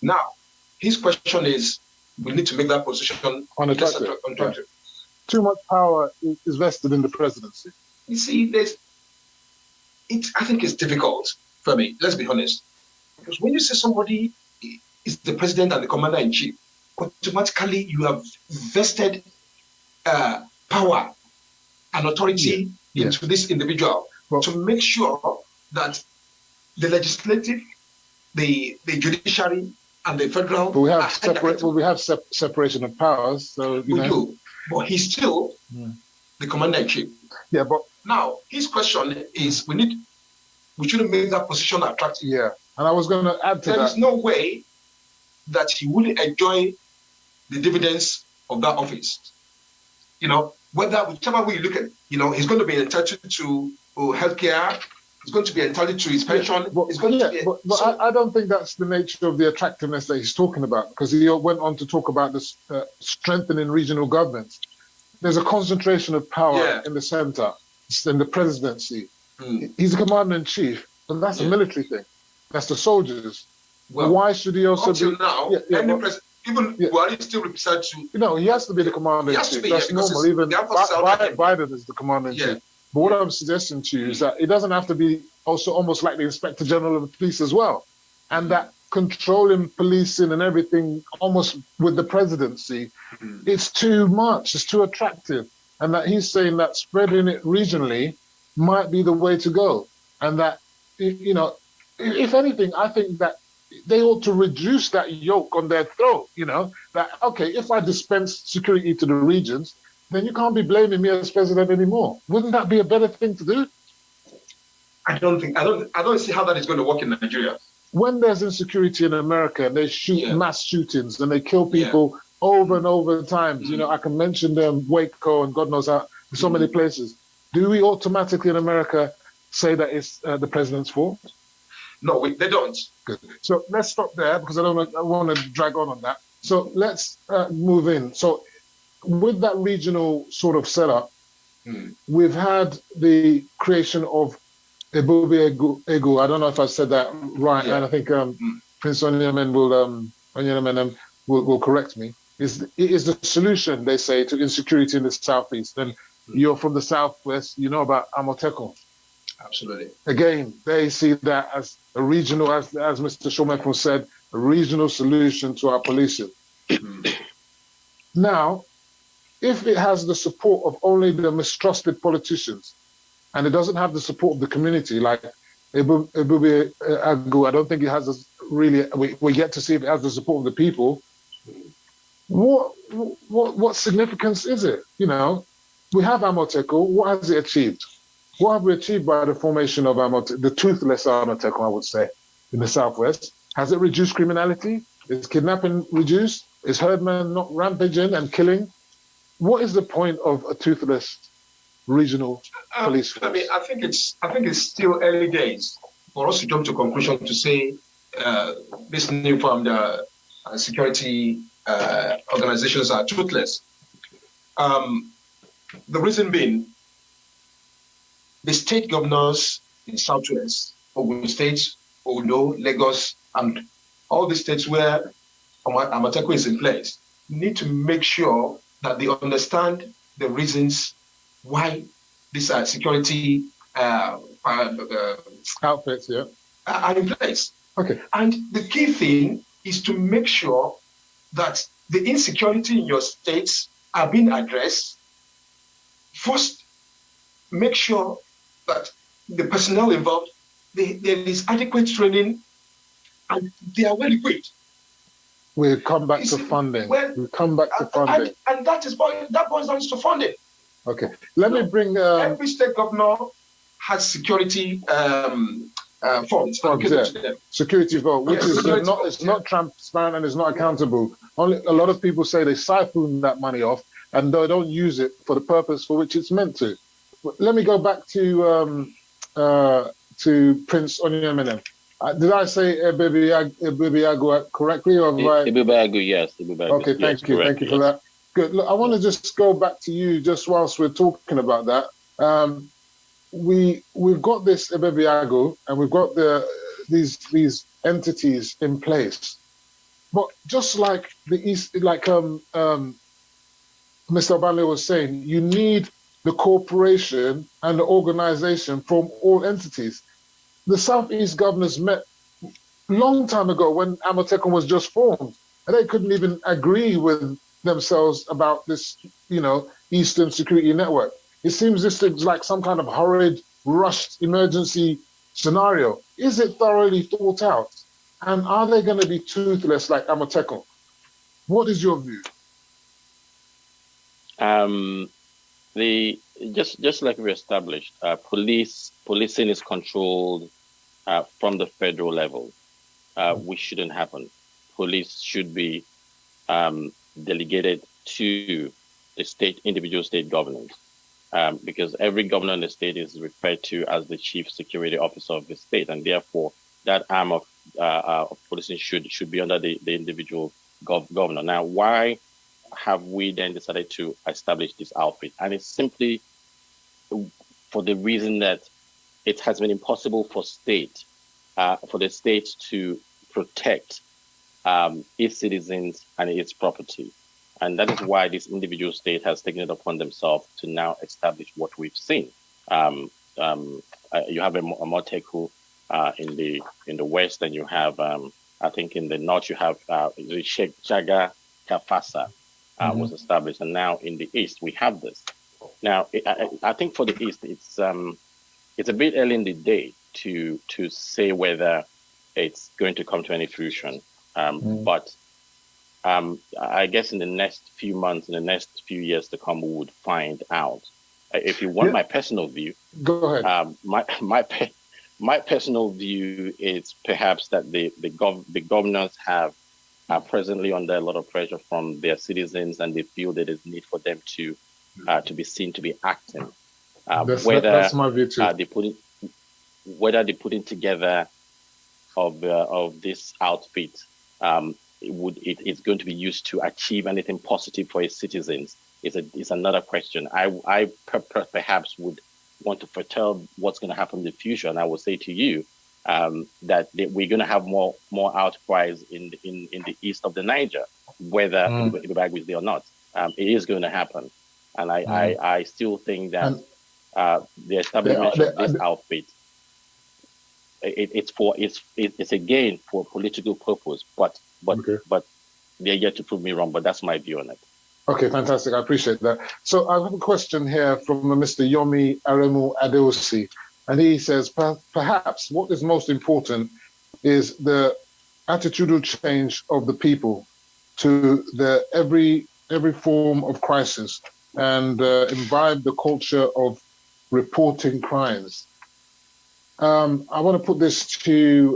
S5: Now, his question is, we need to make that position unattractive. Yeah.
S4: Too much power is vested in the presidency.
S5: You see, I think it's difficult for me, let's be honest. Because when you say somebody is the president and the commander-in-chief, automatically you have vested power and authority into this individual to make sure that the legislative, the judiciary, and the federal.
S4: But we have separation of powers, so
S5: we do. But he's still the commander-in-chief.
S4: Yeah, but
S5: now his question is, we shouldn't make that position attractive.
S4: Yeah, and I was going to add to that.
S5: There is no way that he would enjoy the dividends of that office. You know, whichever way you look at it, you know, he's going to be entitled to healthcare. He's going to be entitled to his pension.
S4: But I don't think that's the nature of the attractiveness that he's talking about, because he went on to talk about this strengthening regional governments. There's a concentration of power in the center, in the presidency. He's a commander-in-chief, but that's a military thing. That's the soldiers.
S5: Well,
S4: why should he also
S5: be? Now, even Buhari still represents to.
S4: You know, he has to be the commander-in-chief. That's normal. Even Biden is the commander-in-chief. But what I'm suggesting to you is that it doesn't have to be also almost like the Inspector General of the Police as well. And that controlling policing and everything almost with the presidency, it's too much, it's too attractive. And that he's saying that spreading it regionally might be the way to go. And that, you know, if anything, I think that they ought to reduce that yoke on their throat, you know, that, okay, if I dispense security to the regions, then you can't be blaming me as president anymore. Wouldn't that be a better thing to do?
S5: I don't see how that is going to work in Nigeria.
S4: When there's insecurity in America and they shoot mass shootings and they kill people over and over times, you know, I can mention them, Waco and God knows how, so many places. Do we automatically in America say that it's the president's fault?
S5: No, they don't.
S4: Good. So let's stop there because I want to drag on that. So let's move in. So with that regional sort of setup, we've had the creation of Ebube Egu. I don't know if I said that right, and I think Prince Onyemen will correct me. It is the solution, they say, to insecurity in the southeast. And you're from the southwest, you know about Amotekun.
S5: Absolutely.
S4: Again, they see that as a regional, as Mr. Shomefu said, a regional solution to our policing. Now, if it has the support of only the mistrusted politicians, and it doesn't have the support of the community, like Ebube Agu, I don't think it has really, we get to see if it has the support of the people. What significance is it? You know, we have Amotekun, what has it achieved? What have we achieved by the formation of the toothless Amotekun, I would say, in the southwest? Has it reduced criminality? Is kidnapping reduced? Is herdmen not rampaging and killing? What is the point of a toothless regional police force?
S5: I mean, I think it's still early days for us to jump to a conclusion to say this new formed security organizations are toothless. The reason being, the state governors in Southwest, Ogun State, Ondo, Lagos, and all the states where Amotekun is in place need to make sure that they understand the reasons why these security
S4: outfits, yeah,
S5: are in place.
S4: Okay.
S5: And the key thing is to make sure that the insecurity in your states are being addressed. First, make sure that the personnel involved, there is adequate training and they are well equipped.
S4: We'll come back to funding. We'll come back to funding.
S5: And that boils down to funding.
S4: Okay. Let me bring...
S5: every state governor has security funds.
S4: Security vote, which is it's not transparent and it's not accountable. Only a lot of people say they siphon that money off and they don't use it for the purpose for which it's meant to. Let me go back to Prince Onyemene. Did I say Ebebiagu correctly? Or
S7: Ebebiagu, yes. Ebebiagu,
S4: okay, thank you. Correct, thank you for that. Good. Look, I want to just go back to you just whilst we're talking about that. We've got this Ebebiagu and we've got these entities in place. But just like the East, like Mr. Obanle was saying, you need the corporation and the organization from all entities. The Southeast governors met a long time ago when Amotekun was just formed, and they couldn't even agree with themselves about this, Eastern Security Network. It seems this is like some kind of hurried, rushed emergency scenario. Is it thoroughly thought out? And are they going to be toothless like Amotekun? What is your view?
S7: Just like we established, policing is controlled from the federal level, which shouldn't happen. Police should be delegated to the individual state governors, because every governor in the state is referred to as the chief security officer of the state, and therefore that arm of policing should be under the individual governor. Now, why have we then decided to establish this outfit? And it's simply for the reason that it has been impossible for the state to protect its citizens and its property. And that is why this individual state has taken it upon themselves to now establish what we've seen. You have a Moteku in the west, and you have, I think in the north, you have the Sheikh Jaga Kafasa was established, and now in the east we have this. Now, I think for the east, it's a bit early in the day to say whether it's going to come to any fruition. But I guess in the next few months, in the next few years to come, we would find out. If you want my personal view,
S4: go ahead.
S7: My personal view is perhaps that the governors are presently under a lot of pressure from their citizens, and they feel that there's need for them to be seen to be acting.
S4: That's my view too.
S7: Whether the putting together of this outfit it's going to be used to achieve anything positive for its citizens is another question. I perhaps would want to foretell what's going to happen in the future, and I will say to you that we're going to have more outcries in the east of the Niger, whether Ibagu is there or not. It is going to happen, and I still think that the establishment of this outfit, it's again for political purpose, but they're yet to prove me wrong. But that's my view on it.
S4: Okay, fantastic. I appreciate that. So I have a question here from Mr. Yomi Aremu Adeosi, and he says, perhaps what is most important is the attitudinal change of the people to every form of crisis, and imbibe the culture of reporting crimes. I want to put this to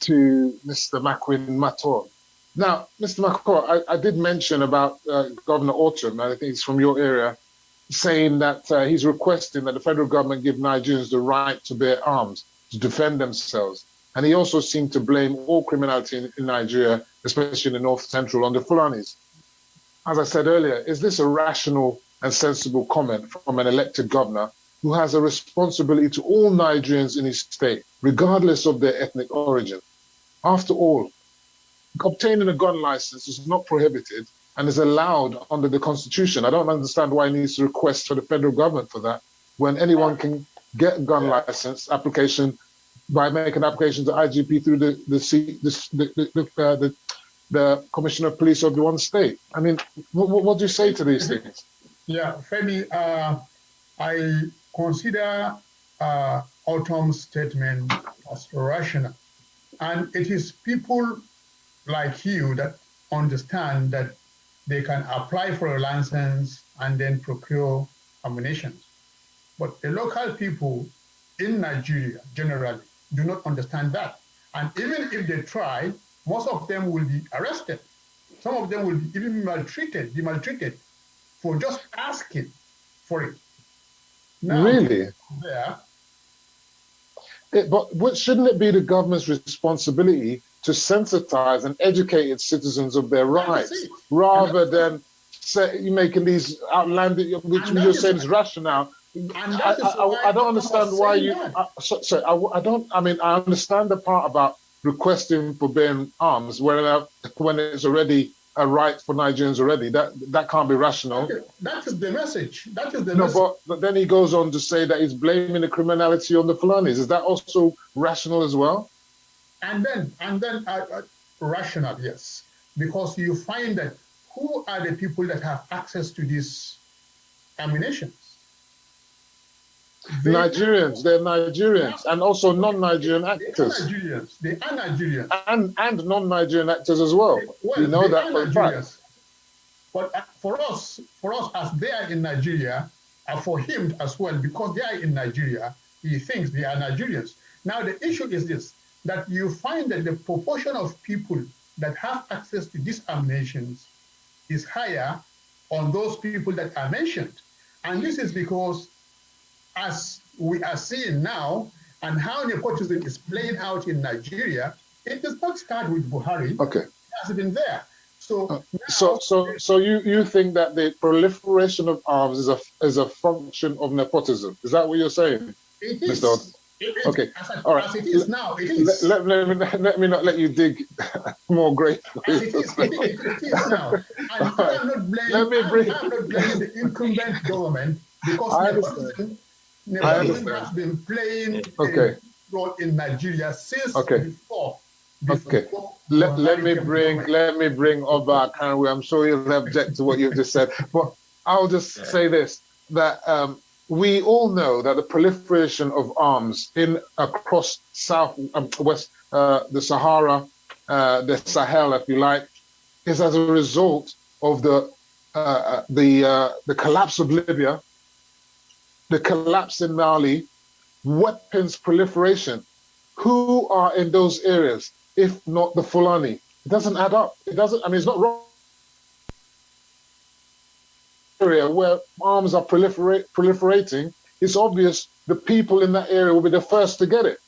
S4: Mr. Makwin Mator. Now, Mr. Mator, I did mention about Governor Autumn, I think it's from your area, saying that he's requesting that the federal government give Nigerians the right to bear arms, to defend themselves. And he also seemed to blame all criminality in Nigeria, especially in the North Central, on the Fulanis. As I said earlier, is this a rational and sensible comment from an elected governor who has a responsibility to all Nigerians in his state, regardless of their ethnic origin? After all, obtaining a gun license is not prohibited and is allowed under the Constitution. I don't understand why he needs to request for the federal government for that, when anyone can get a gun license application by making an application to IGP through the Commissioner of Police of the one state. I mean, what do you say to these things?
S6: Yeah, Femi, I consider Autumn's statement as rational. And it is people like you that understand that they can apply for a license and then procure ammunition. But the local people in Nigeria generally do not understand that. And even if they try, most of them will be arrested. Some of them will be even be maltreated for just asking for it. Now,
S4: really?
S6: Yeah.
S4: But shouldn't it be the government's responsibility to sensitize and educate its citizens of their rights, rather than making these outlandish, which you're saying is rational? I don't understand why you. I don't. I mean, I understand the part about requesting for bearing arms when it's already a right for Nigerians already. That can't be rational.
S6: That is the message. That is the message.
S4: But then he goes on to say that he's blaming the criminality on the Fulanis. Is that also rational as well?
S6: And then rational, yes, because you find that who are the people that have access to these ammunition?
S4: Nigerians, they're Nigerians, and also non-Nigerian actors.
S6: They are Nigerians.
S4: And non-Nigerian actors as well.
S6: Well,
S4: you know that for a fact.
S6: But for us, as they are in Nigeria, and for him as well, because they are in Nigeria, he thinks they are Nigerians. Now the issue is this, that you find that the proportion of people that have access to these ammunition is higher on those people that are mentioned. And this is because, as we are seeing now, and how nepotism is playing out in Nigeria, it does not start with Buhari.
S4: Okay.
S6: It has been there. So
S4: you think that the proliferation of arms is a function of nepotism? Is that what you're saying?
S6: It is.
S4: Mr. Okay.
S6: All right. As it is now, it is.
S4: Let me not let you dig more great.
S6: It is now. And I'm not blaming the incumbent government, because nepotism has been playing a role in Nigeria since before.
S4: Okay. Let me bring Oba Kanwe. I'm sure he'll object to what you've just said, but I'll just say this: that we all know that the proliferation of arms across west, the Sahara, the Sahel, if you like, is as a result of the collapse of Libya, the collapse in Mali, weapons proliferation. Who are in those areas, if not the Fulani? It doesn't add up. It doesn't. I mean, it's not wrong. Area where arms are proliferating, it's obvious the people in that area will be the first to get it.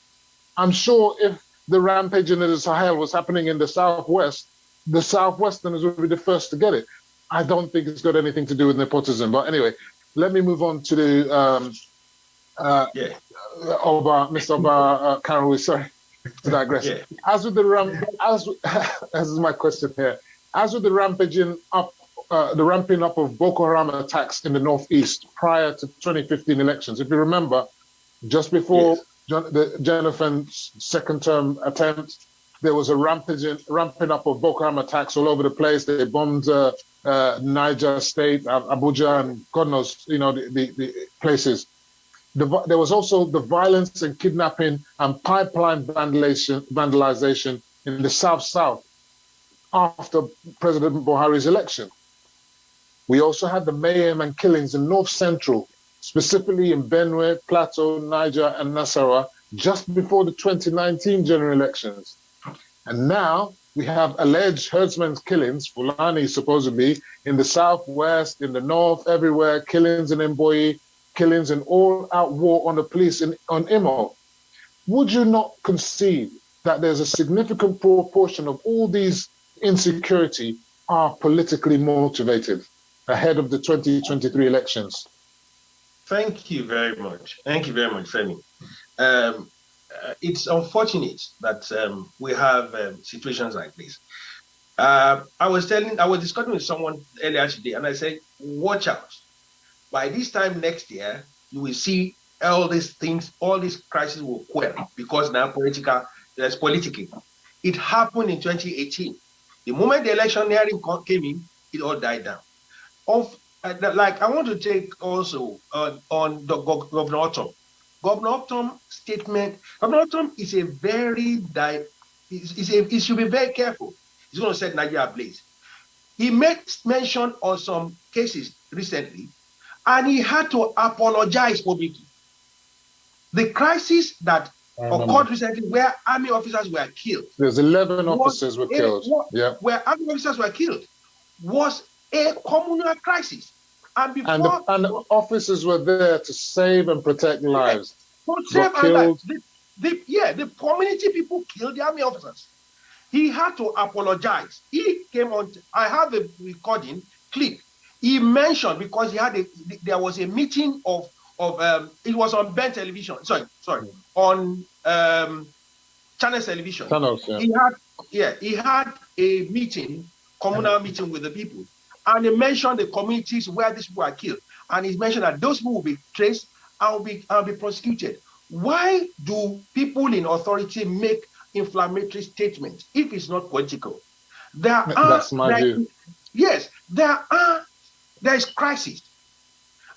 S4: I'm sure if the rampage in the Sahel was happening in the southwest, the Southwesterners would be the first to get it. I don't think it's got anything to do with nepotism. But anyway, let me move on to the Mr. Oba Kanwe. Sorry to digress. Yeah. As with the as is my question here. As with the ramping up of Boko Haram attacks in the northeast prior to 2015 elections. If you remember, just before Jonathan's second term attempt, there was a ramping up of Boko Haram attacks all over the place. They bombed Niger State, Abuja, and God knows, the places. There was also the violence and kidnapping and pipeline vandalization in the South after President Buhari's election. We also had the mayhem and killings in North Central, specifically in Benue, Plateau, Niger, and Nasarawa, just before the 2019 general elections. And now we have alleged herdsmen's killings, Fulani supposedly, in the southwest, in the north, everywhere, killings in Mboyi, killings and all-out war on the police on Imo. Would you not concede that there's a significant proportion of all these insecurity are politically motivated ahead of the 2023 elections?
S1: Thank you very much. Thank you very much, Femi. It's unfortunate that we have situations like this. I was discussing with someone earlier today, and I said, watch out. By this time next year, you will see all these things, all these crises will quell because now there's politicking. It happened in 2018. The moment the electioneering came in, it all died down. Like I want to take also on the Governor Otom. Governor Otom statement. Governor Otom is a very he should be very careful. He's going to set Nigeria ablaze. He made mention on some cases recently, and he had to apologize publicly. The crisis that occurred recently, where army officers were killed.
S4: There's 11 officers were killed.
S1: Where army officers were killed, was a communal crisis. And before
S4: the officers were there to save and protect lives.
S1: To save lives. The community people killed the army officers. He had to apologize. He came on. I have a recording clip. He mentioned, because there was a meeting of it was on Ben Television. On Channels Television.
S4: Channels, yeah.
S1: He had a meeting, communal meeting with the people, and he mentioned the communities where these people are killed, and he mentioned that those people will be traced and will be prosecuted. Why do people in authority make inflammatory statements if it's not political?
S4: That's my view.
S1: Yes, there is crisis,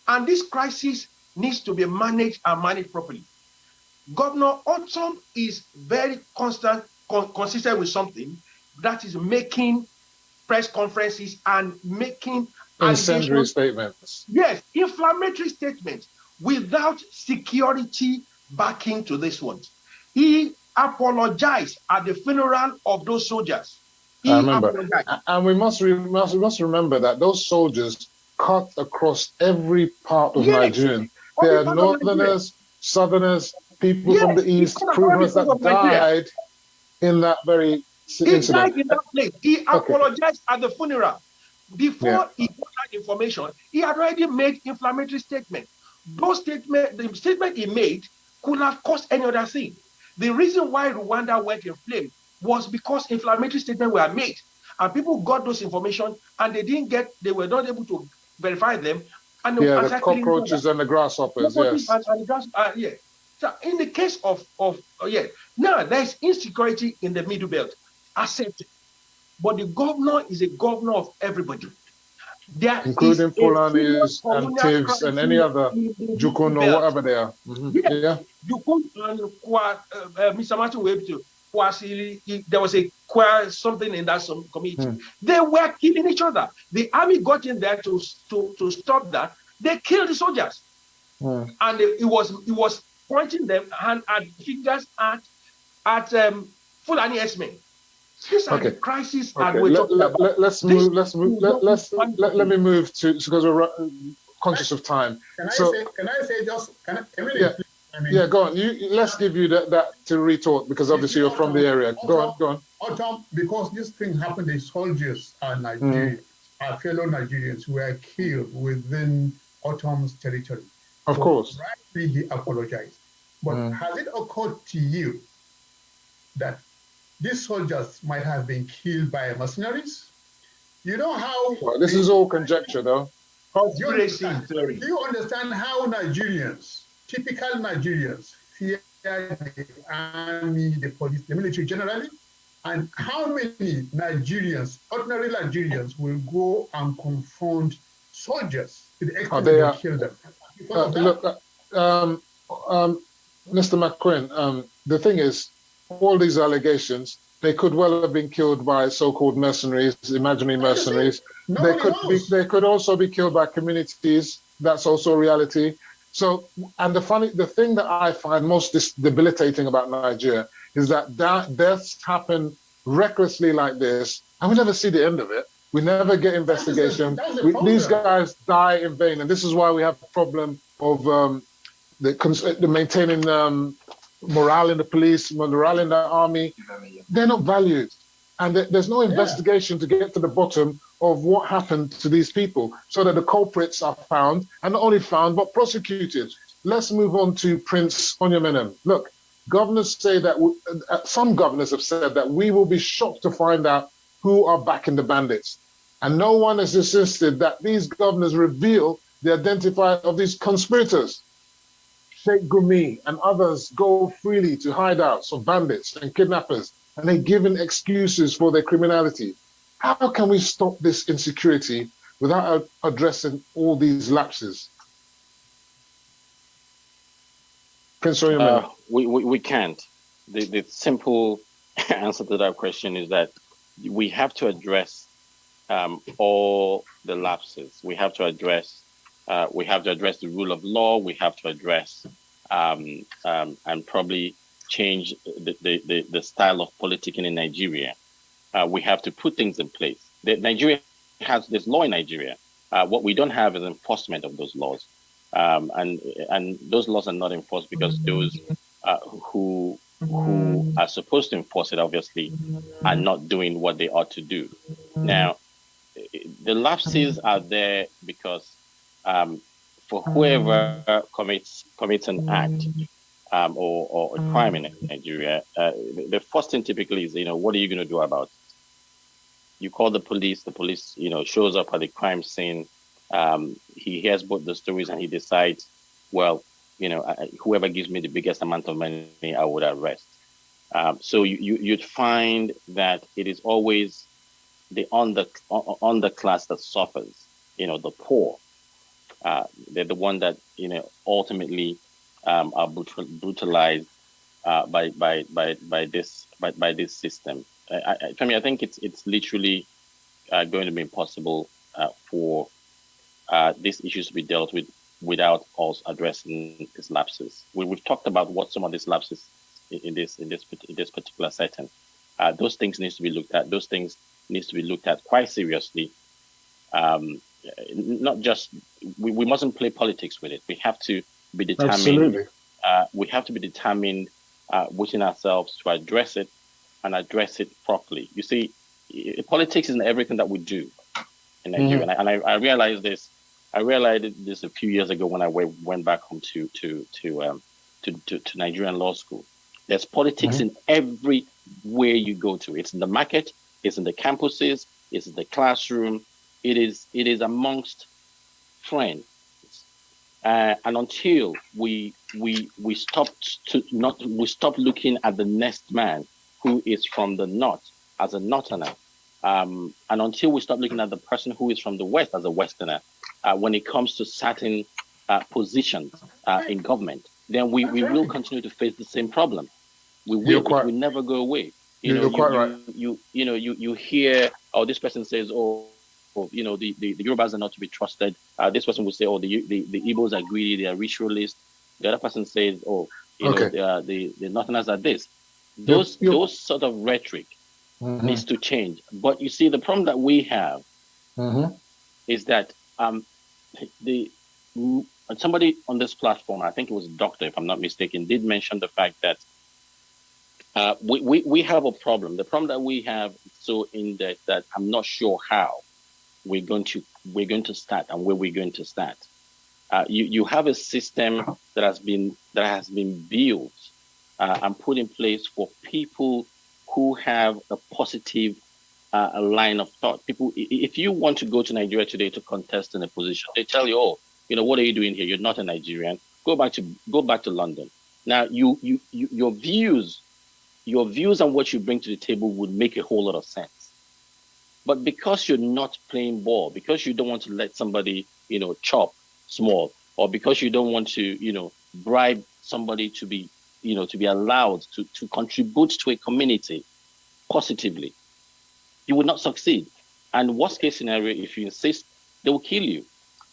S1: and this crisis needs to be managed and managed properly. Governor Otom is very consistent with something, that is making press conferences and making
S4: incendiary statements.
S1: Yes, inflammatory statements without security backing to this one. He apologized at the funeral of those soldiers.
S4: I remember. And we must remember that those soldiers cut across every part of Nigeria. There are northerners, southerners, people from the east, Provenance that died in that very incident. He died in that place.
S1: He apologized at the funeral. Before he got that information, he had already made inflammatory statements. The statement he made could have caused any other thing. The reason why Rwanda went in flame was because inflammatory statements were made, and people got those information, and they were not able to verify them. And
S4: the cockroaches and the grasshoppers,
S1: yes. So in the case of now there's insecurity in the Middle Belt, accepted, but the governor is a governor of everybody.
S4: Including Fulanis and Tivs and any other Jukun or whatever they are.
S1: Jukun and Mr. Martin Webster, there was something in that community. They were killing each other. The army got in there to stop that. They killed the soldiers, and it was pointing them and fingers at Fulani S-men. These are the crises that we're talking about.
S4: Let me move to, because we're conscious of time. Go on. Let's give you that to retort, because obviously you're from the area. Go on.
S6: Otom, because this thing happened, the soldiers are Nigerians, our fellow Nigerians who were killed within Otom's territory.
S4: Of course.
S6: Rightly he apologized. But has it occurred to you that these soldiers might have been killed by mercenaries? You know how...
S4: Well, this is all conjecture, though.
S6: Do you understand how Nigerians, typical Nigerians, fear the army, the police, the military generally? And how many Nigerians, ordinary Nigerians, will go and confront soldiers to the extent that they kill them?
S4: Mr. McQueen, the thing is, all these allegations, they could well have been killed by so-called mercenaries, imaginary mercenaries. They could also be killed by communities. That's also a reality. So, and the thing that I find most debilitating about Nigeria is that deaths happen recklessly like this, and we never see the end of it. We never get investigation. These guys die in vain, and this is why we have a problem of the maintaining morale in the police, morale in the army. They're not valued, and there's no investigation to get to the bottom of what happened to these people, so that the culprits are found, and not only found but prosecuted. Let's move on to Prince Onyemenem. Look, governors say that some governors have said that we will be shocked to find out who are backing the bandits. And no one has insisted that these governors reveal the identifier of these conspirators. Sheikh Gumi and others go freely to hideouts of bandits and kidnappers, and they're given excuses for their criminality. How can we stop this insecurity without addressing all these lapses?
S7: We can't. The simple answer to that question is that we have to address all the lapses. We have to address the rule of law. We have to address and probably change the style of politicking in Nigeria. We have to put things in place. Nigeria has this law in Nigeria. What we don't have is enforcement of those laws, and those laws are not enforced because those who are supposed to enforce it obviously are not doing what they ought to do. Now, the lapses are there because for whoever commits an act or a crime in Nigeria, the first thing typically is, what are you going to do about it? You call the police, shows up at the crime scene, he hears both the stories and he decides, well, whoever gives me the biggest amount of money, I would arrest. So you'd find that it is always the underclass that suffers, the poor. They're the one that, ultimately are brutalized by this system. I think it's literally going to be impossible for these issues to be dealt with without us addressing these lapses. We've talked about what some of these lapses in this particular setting. Those things need to be looked at. Those things needs to be looked at quite seriously. Not just we mustn't play politics with it. We have to be determined.
S4: Absolutely.
S7: We have to be determined within ourselves to address it and address it properly. You see, politics is in everything that we do in Nigeria, and I realized this. I realized this a few years ago when I went back home to Nigerian law school. There's politics in everywhere you go to. It's in the market. It's in the campuses. It's in the classroom. It is amongst friends. And until we stop looking at the next man who is from the north as a northerner, and until we stop looking at the person who is from the west as a westerner, when it comes to certain positions in government, then we will continue to face the same problem. We will. It will never go away.
S4: You're quite right.
S7: You hear, this person says, the Yorubas are not to be trusted. This person will say, the Igbos are greedy, they are ritualists. The other person says, the Northerners are this. Those sort of rhetoric needs to change. But you see, the problem that we have is that somebody on this platform, I think it was a doctor, if I'm not mistaken, did mention the fact that we have a problem. The problem that we have is so in depth that I'm not sure how we're going to start and where we're going to start. You have a system that has been built and put in place for people who have a positive line of thought. People, if you want to go to Nigeria today to contest in a position, they tell you, what are you doing here? You're not a Nigerian. Go back to London. Now, your views on what you bring to the table would make a whole lot of sense. But because you're not playing ball, because you don't want to let somebody, chop small, or because you don't want to, bribe somebody to be allowed to contribute to a community positively, you would not succeed. And worst case scenario, if you insist, they will kill you.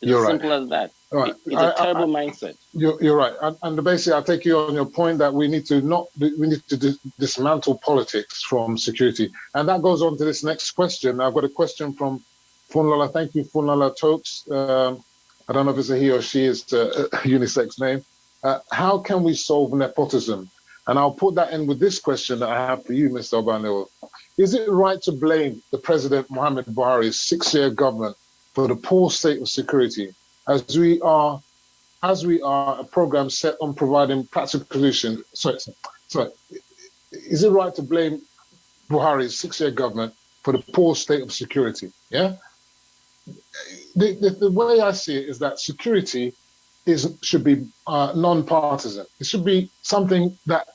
S7: It's as simple as that. Right. It's a terrible mindset.
S4: You're right. And basically, I take you on your point that we need to dismantle politics from security. And that goes on to this next question. I've got a question from Funlola. Thank you, Funlola Tokes. I don't know if it's a he or she, it's a unisex name. How can we solve nepotism? And I'll put that in with this question that I have for you, Mr. Obanilo. Is it right to blame the President Muhammad Buhari's 6-year government for the poor state of security, as we are a program set on providing practical solutions? Sorry. Is it right to blame Buhari's 6-year government for the poor state of security. Yeah. The way I see it is that security should be non-partisan. It should be something that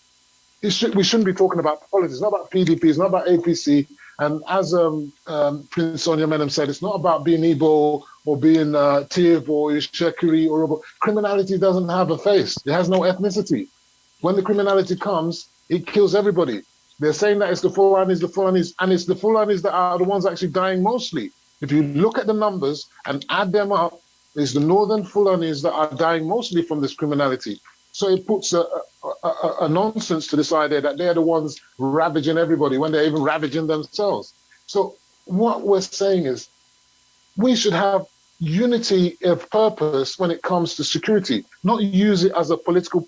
S4: we shouldn't be talking about politics. It's not about PDP. It's not about APC. And as Prince Sonia Menem said, it's not about being Igbo or being Tiv or Ishekiri or Robo. Criminality doesn't have a face. It has no ethnicity. When the criminality comes, it kills everybody. They're saying that it's the Fulanis, and it's the Fulanis that are the ones actually dying mostly. If you look at the numbers and add them up, it's the northern Fulanis that are dying mostly from this criminality. So it puts a nonsense to this idea that they're the ones ravaging everybody when they're even ravaging themselves. So what we're saying is we should have unity of purpose when it comes to security, not use it as a political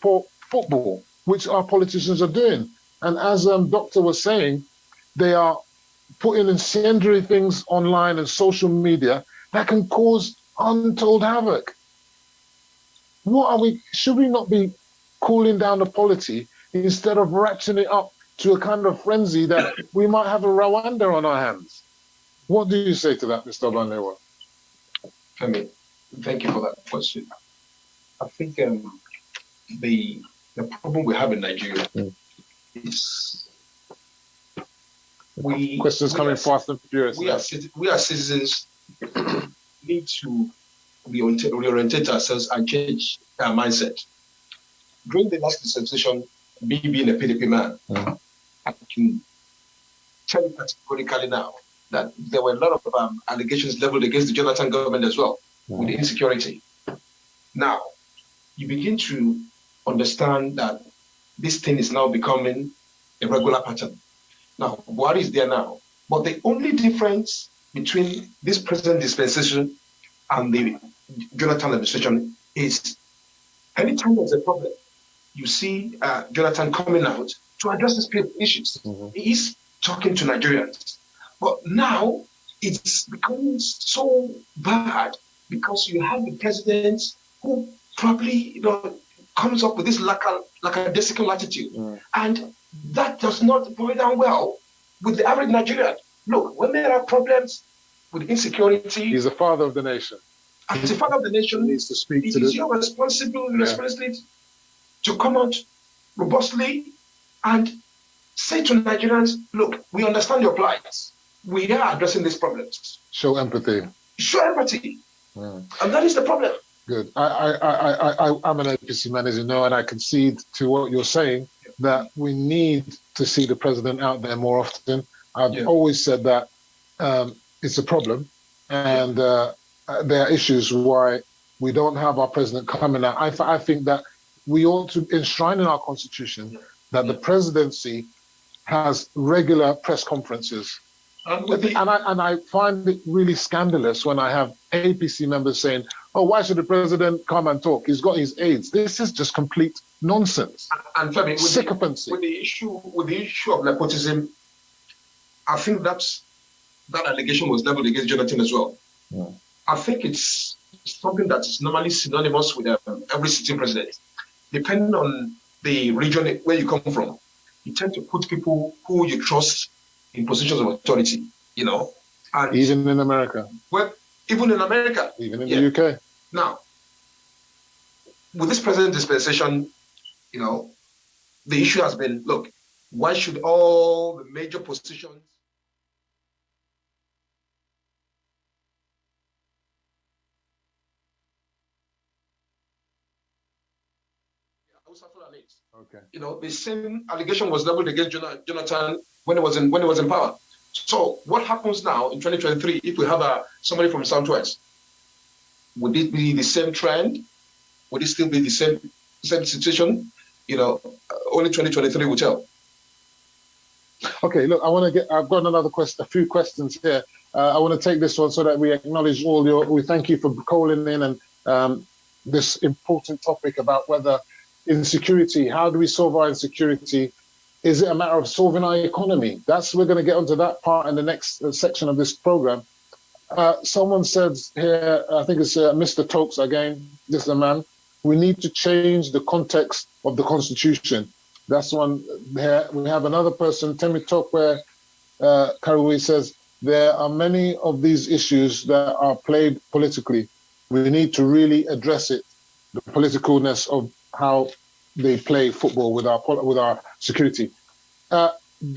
S4: football, which our politicians are doing. And as Doctor was saying, they are putting incendiary things online and social media that can cause untold havoc. Should we not be cooling down the polity instead of ratcheting it up to a kind of frenzy that we might have a Rwanda on our hands? What do you say to that, Mr. Betta9ja?
S5: Femi, thank you for that question. I think the problem we have in Nigeria is
S4: questions coming fast and furious.
S5: We as citizens need to reorientate ourselves and change our mindset. During the last dispensation, me being a PDP man, I can tell you categorically now that there were a lot of allegations leveled against the Jonathan government as well, with insecurity. Now, you begin to understand that this thing is now becoming a regular pattern. Now, Buhari is there now, but the only difference between this present dispensation and the Jonathan administration is anytime there's a problem, you see Jonathan coming out to address these issues. He is talking to Nigerians. But now it's becoming so bad because you have the president who probably comes up with this lackadaisical attitude. And that does not boil down well with the average Nigerian. Look, when there are problems with insecurity...
S4: He's the father of the nation.
S5: As the father of the nation,
S4: he needs to speak
S5: it is your responsibility to come out robustly and say to Nigerians, look, we understand your plight. We are addressing these problems.
S4: Show empathy.
S5: Show empathy. And that is the problem.
S4: Good. I'm an APC man, as you know, and I concede to what you're saying, that we need to see the president out there more often. I've always said that it's a problem, and there are issues why we don't have our president coming out. I think that we ought to enshrine in our constitution that the presidency has regular press conferences. And I find it really scandalous when I have APC members saying, oh, why should the president come and talk? He's got his aides. This is just complete nonsense.
S5: And Femi,
S4: sycophancy.
S5: With the issue of nepotism, I think that allegation was leveled against Jonathan as well. I think it's something that is normally synonymous with every sitting president. Depending on the region where you come from, you tend to put people who you trust in positions of authority, And
S4: even in America.
S5: Well, even in America.
S4: Even in the UK.
S5: Now, with this present dispensation, the issue has been, look, why should all the major positions
S4: Okay.
S5: The same allegation was leveled against Jonathan when he was in power. So what happens now in 2023 if we have somebody from Southwest? Would it be the same trend? Would it still be the same situation? Only 2023 will tell.
S4: Okay, look, I've got a few questions here. I want to take this one so that we acknowledge we thank you for calling in and this important topic about whether insecurity, how do we solve our insecurity? Is it a matter of solving our economy? We're going to get onto that part in the next section of this program. Someone says here, I think it's Mr. Tokes again, this is a man, we need to change the context of the Constitution. That's one here. We have another person, Temi Tokwe Karui says, there are many of these issues that are played politically. We need to really address it, the politicalness of how they play football with our security. I've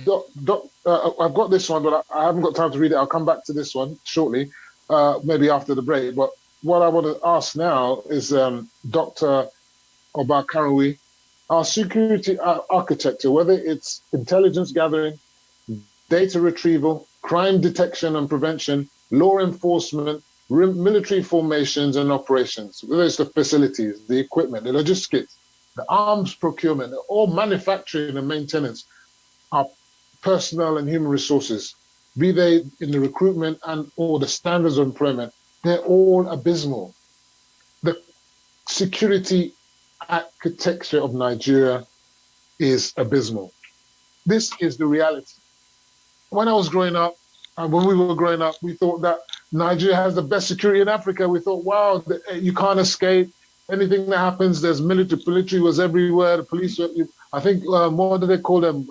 S4: got this one, but I haven't got time to read it. I'll come back to this one shortly, maybe after the break. But what I want to ask now is Dr. Obakarawi, our security architecture, whether it's intelligence gathering, data retrieval, crime detection and prevention, law enforcement, military formations and operations, whether it's the facilities, the equipment, the logistics, the arms procurement, all manufacturing and maintenance, our personnel and human resources, be they in the recruitment and or the standards of employment, they're all abysmal. The security architecture of Nigeria is abysmal. This is the reality. When I was growing up, and when we were growing up, we thought that Nigeria has the best security in Africa. We thought, wow, you can't escape. Anything that happens, there's military was everywhere. The police, I think, what do they call them?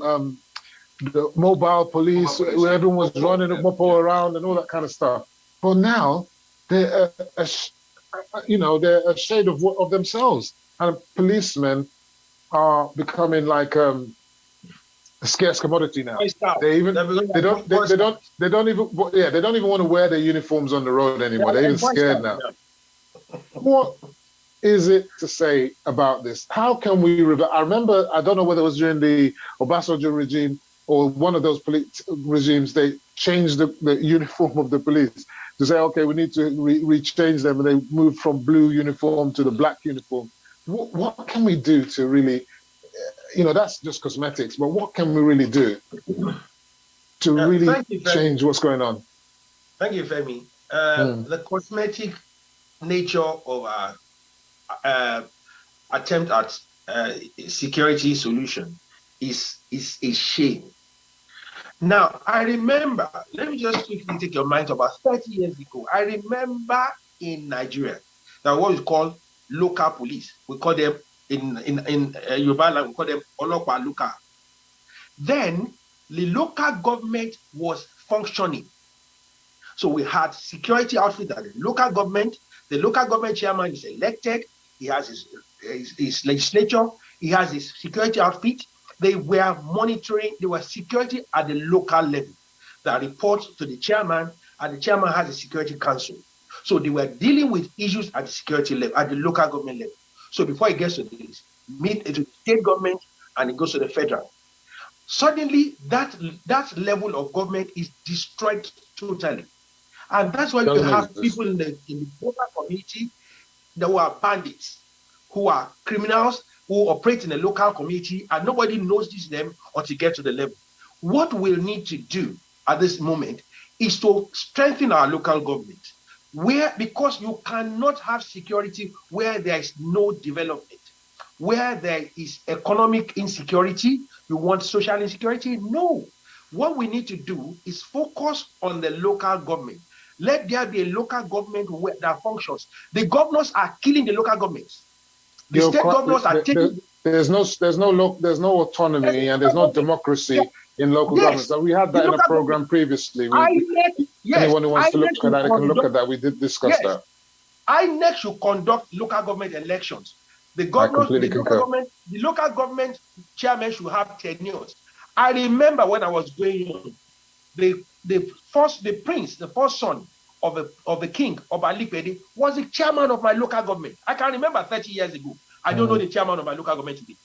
S4: The mobile police, where everyone was running a mopo around and all that kind of stuff. But now, they're a shade of themselves. And policemen are becoming like a scarce commodity now. They don't even want to wear their uniforms on the road anymore. They're even scared now. What is it to say about this? How can we I remember, I don't know whether it was during the Obasanjo regime or one of those regimes, they changed the uniform of the police to say, okay, we need to rechange them, and they moved from blue uniform to the black uniform. What can we do to really, that's just cosmetics, but what can we really do to really change what's going on?
S1: Thank you, Femi. The cosmetic nature of our attempt at security solution is a shame. Now, I remember, let me just quickly take your mind to about 30 years ago. I remember in Nigeria that what we call local police. We call them in Yoruba land, we call them Olopa Luka. Then the local government was functioning. So we had security outfit at the local government. The local government chairman is elected. He has his legislature. He has his security outfit. They were monitoring. There was security at the local level that reports to the chairman, and the chairman has a security council. So they were dealing with issues at the security level, at the local government level. So before it gets to the state government and it goes to the federal, suddenly that level of government is destroyed totally. And that's why you have people in the local community that are bandits, who are criminals, who operate in the local community, and nobody notices them until you get to the level. What we'll need to do at this moment is to strengthen our local government, because you cannot have security where there is no development, where there is economic insecurity. You want social insecurity? No. What we need to do is focus on the local government. Let there be a local government that functions. The governors are killing the local governments. The state governors are taking.
S4: There's no autonomy and there's no democracy in local governments. So we had that in a program previously. Anyone who wants to look at that, can look at that. We did discuss that.
S1: INEC should conduct local government elections. The local government chairman should have tenures. I remember when I was going on, the first son of the king of Alipede was the chairman of my local government. I can remember 30 years ago. I don't know the chairman of my local government today.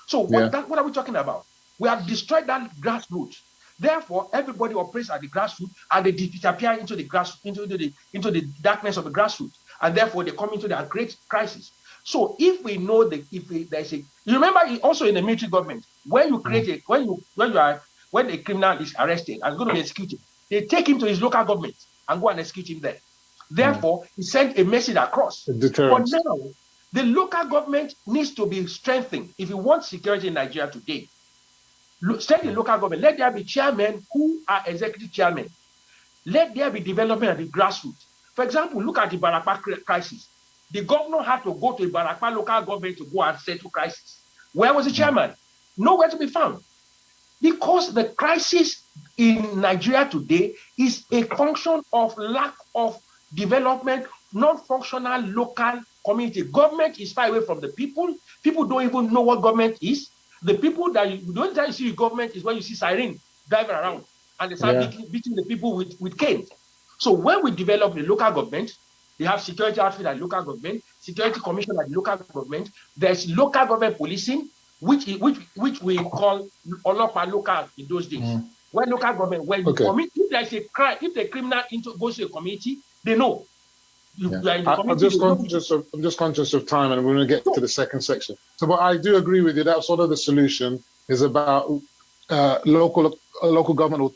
S1: So what are we talking about? We have destroyed that grassroots. Therefore, everybody operates at the grassroots, and they disappear into the into the darkness of the grassroots, and therefore they come into the great crisis. So if we know that there's a, you remember also in the military government, when you create when a criminal is arrested and going to be executed, they take him to his local government and go and execute him there. Therefore, he sent a message across. But now, the local government needs to be strengthened if you want security in Nigeria today. State the local government. Let there be chairmen who are executive chairmen. Let there be development at the grassroots. For example, look at the Barakpa crisis. The governor had to go to the Barakpa local government to go and settle crisis. Where was the chairman? Nowhere to be found. Because the crisis in Nigeria today is a function of lack of development, non-functional local community. Government is far away from the people. People don't even know what government is. The people that you don't try to see government is when you see siren driving around and they start beating the people with cane. So when we develop the local government, they have security outfit at local government, security commission at local government. There's local government policing, which we call OLUFEMI local in those days. When local government, when you commit, if there's a crime, if the criminal goes to a community, they know.
S4: I'm just conscious of time, and we're going to get to the second section. So, but I do agree with you. That's sort of the solution is about local government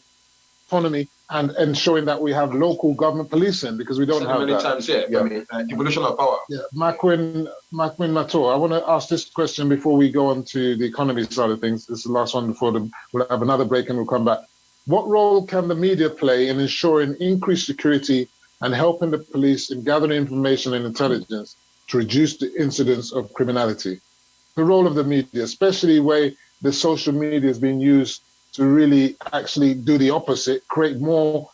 S4: autonomy and ensuring that we have local government policing, because we don't have
S5: many
S4: that.
S5: Times, I mean, evolution of power.
S4: Yeah, Mackwin Mator, I want to ask this question before we go on to the economy side of things. This is the last one before we'll have another break and we'll come back. What role can the media play in ensuring increased security and helping the police in gathering information and intelligence to reduce the incidence of criminality? The role of the media, especially where the social media is being used to really actually do the opposite, create more,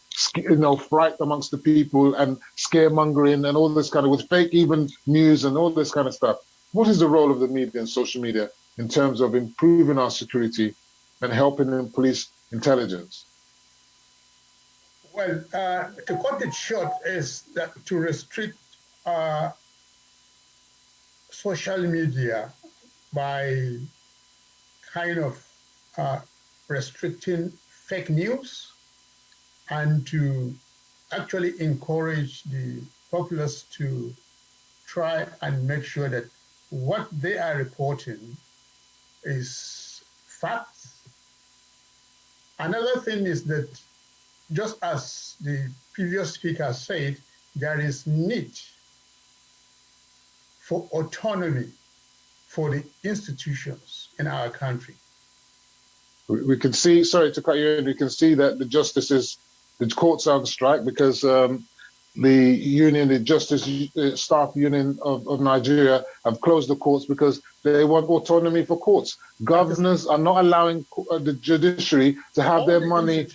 S4: fright amongst the people and scaremongering and all this kind of, with fake even news and all this kind of stuff. What is the role of the media and social media in terms of improving our security and helping in police intelligence?
S6: Well, to cut it short is that to restrict social media by kind of restricting fake news and to actually encourage the populace to try and make sure that what they are reporting is facts. Another thing is that, just as the previous speaker said, there is need for autonomy for the institutions in our country.
S4: We can see, sorry to cut you in, we can see that the courts are on strike because the union, the Justice Staff Union of Nigeria have closed the courts because they want autonomy for courts. Governors are not allowing the judiciary to have their money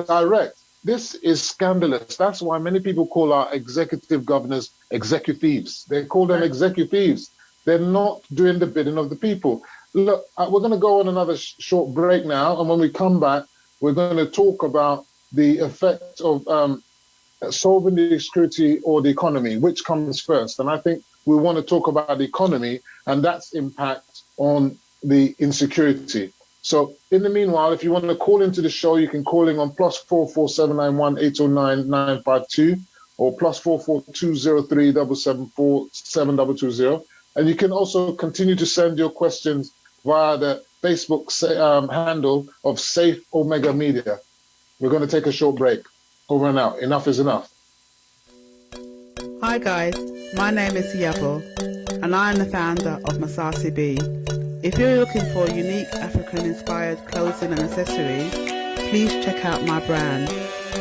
S4: direct. This is scandalous. That's why many people call our executive governors executives. They call them executives. They're not doing the bidding of the people. Look, we're going to go on another short break now, and when we come back, we're going to talk about the effect of solving the security or the economy, which comes first. And I think we want to talk about the economy and that's impact on the insecurity. So in the meanwhile, if you want to call into the show, you can call in on +44 791 809 952 or +44 203 774 7220. And you can also continue to send your questions via the Facebook handle of Safe Omega Media. We're going to take a short break. Over and out. Enough is enough.
S2: Hi guys, my name is Yabo and I am the founder of Masasi B. If you're looking for unique African-inspired clothing and accessories, please check out my brand.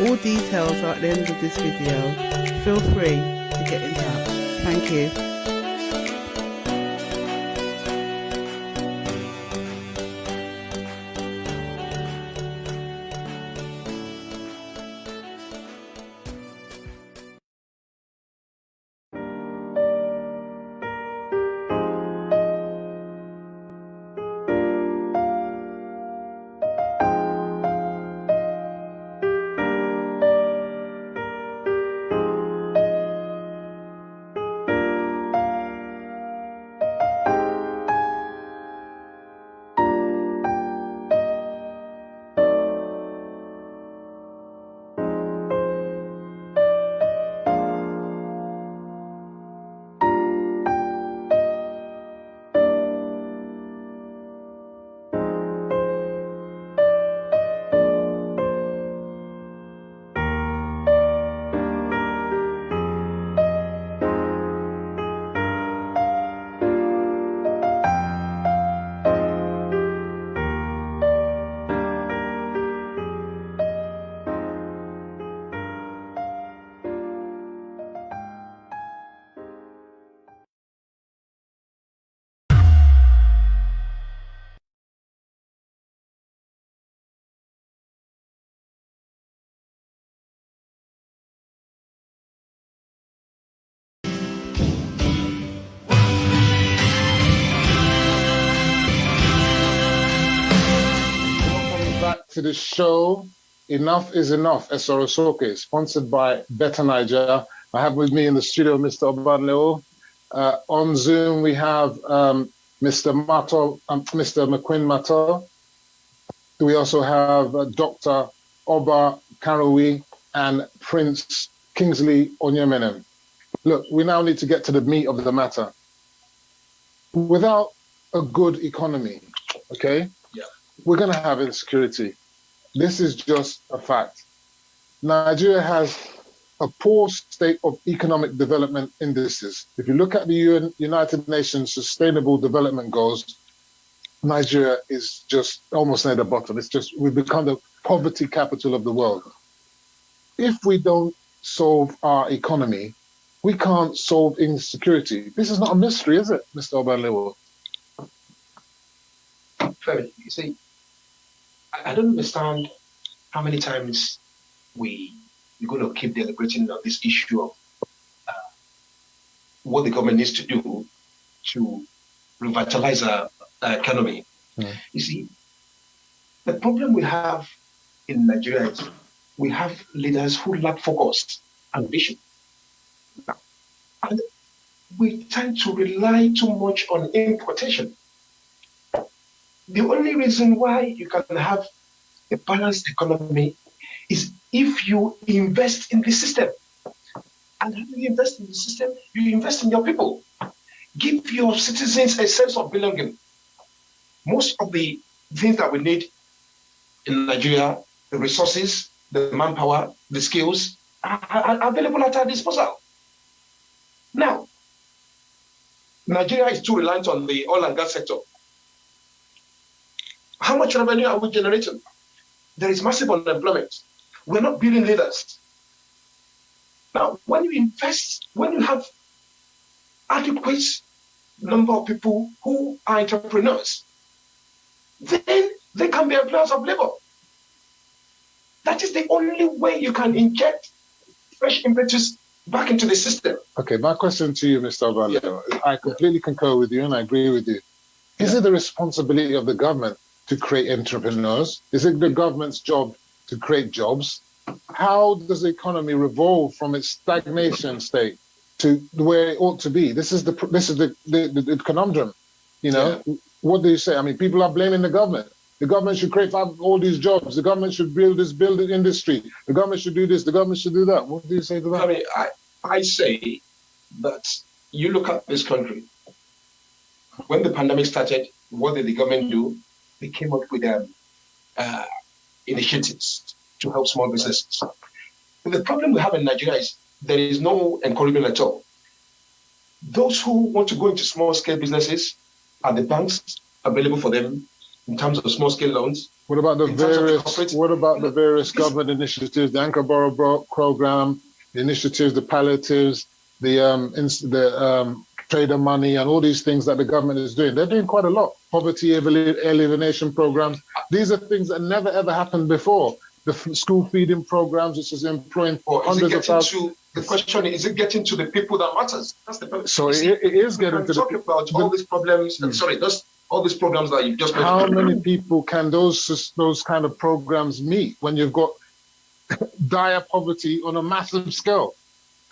S2: All details are at the end of this video. Feel free to get in touch. Thank you.
S4: to the show. Enough is Enough, SORO SOKE, sponsored by Betta9ja. I have with me in the studio Mr. Obanleo. On Zoom, we have Mr. McQueen Mato. We also have Dr. Oba Karowi and Prince Kingsley Onyemenem. Look, we now need to get to the meat of the matter. Without a good economy, okay, we're going to have insecurity. This is just a fact. Nigeria has a poor state of economic development indices. If you look at the United Nations Sustainable Development Goals, Nigeria is just almost near the bottom. It's just, we've become the poverty capital of the world. If we don't solve our economy, we can't solve insecurity. This is not a mystery, is it, Mr. Obanleo?
S5: Femi, you see, I don't understand how many times we're going to keep deliberating on this issue of what the government needs to do to revitalize our economy. You see, the problem we have in Nigeria is we have leaders who lack focus and vision. And we tend to rely too much on importation. The only reason why you can have a balanced economy is if you invest in the system. And how do you invest in the system? You invest in your people. Give your citizens a sense of belonging. Most of the things that we need in Nigeria, the resources, the manpower, the skills, are available at our disposal. Now, Nigeria is too reliant on the oil and gas sector. How much revenue are we generating? There is massive unemployment. We're not building leaders. Now, when you invest, when you have adequate number of people who are entrepreneurs, then they can be employers of labor. That is the only way you can inject fresh impetus back into the system.
S4: Okay, my question to you, Mr. Obanleo, I completely concur with you and I agree with you. Is it the responsibility of the government to create entrepreneurs? Is it the government's job to create jobs? How does the economy revolve from its stagnation state to where it ought to be? This is the conundrum. You know, what do you say? I mean, people are blaming the government. The government should create all these jobs. The government should build the industry. The government should do this. The government should do that. What do you say to that?
S5: I mean, I say that you look at this country. When the pandemic started, what did the government do? They came up with initiatives to help small businesses. But the problem we have in Nigeria is there is no encouragement at all. Those who want to go into small-scale businesses, are the banks available for them in terms of small-scale loans?
S4: What about the various government initiatives, the Anchor Borrow program, the initiatives, the palliatives, the trader money, and all these things that the government is doing? They're doing quite a lot. Poverty elimination programs. These are things that never ever happened before. The school feeding programs, which is employing hundreds of thousands.
S5: The question is it getting to the people that matters? That's the problem.
S4: So it is getting to the people.
S5: About all these problems. All these programs that you've just mentioned.
S4: How many people can those kind of programs meet when you've got dire poverty on a massive scale,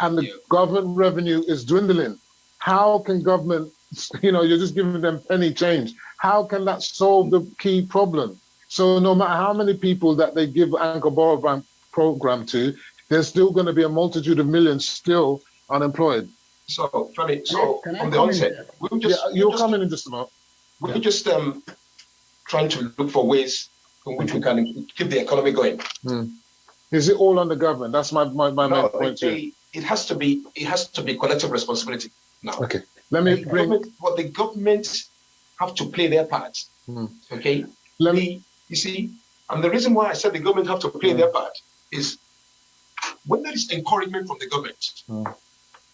S4: and the government revenue is dwindling? How can government, you're just giving them penny change? How can that solve the key problem? So no matter how many people that they give Anchor Borrow program to, there's still going to be a multitude of millions still unemployed.
S5: So, Femi, on the onset,
S4: you're coming in just a moment.
S5: We're just trying to look for ways in which we can keep the economy going.
S4: Is it all on the government? That's my main point too.
S5: It has to be collective responsibility now.
S4: Okay. Let me bring
S5: the government have to play their part. Okay. You see, and the reason why I said the government have to play their part is when there is encouragement from the government,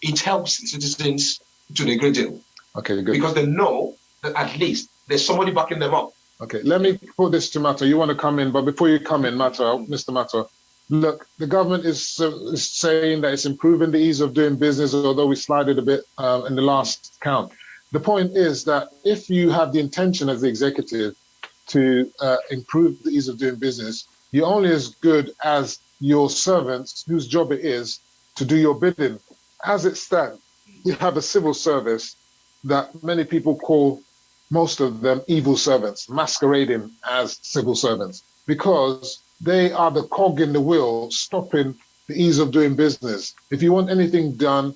S5: it helps the citizens to a great deal.
S4: Okay, good.
S5: Because they know that at least there's somebody backing them up.
S4: Okay, let me put this to Mato. You want to come in, but before you come in, Mr. Mato, look, the government is saying that it's improving the ease of doing business, although we slided a bit in the last count. The point is that if you have the intention as the executive to improve the ease of doing business, you're only as good as your servants whose job it is to do your bidding. As it stands, we have a civil service that many people call, most of them, evil servants, masquerading as civil servants, because they are the cog in the wheel stopping the ease of doing business. If you want anything done,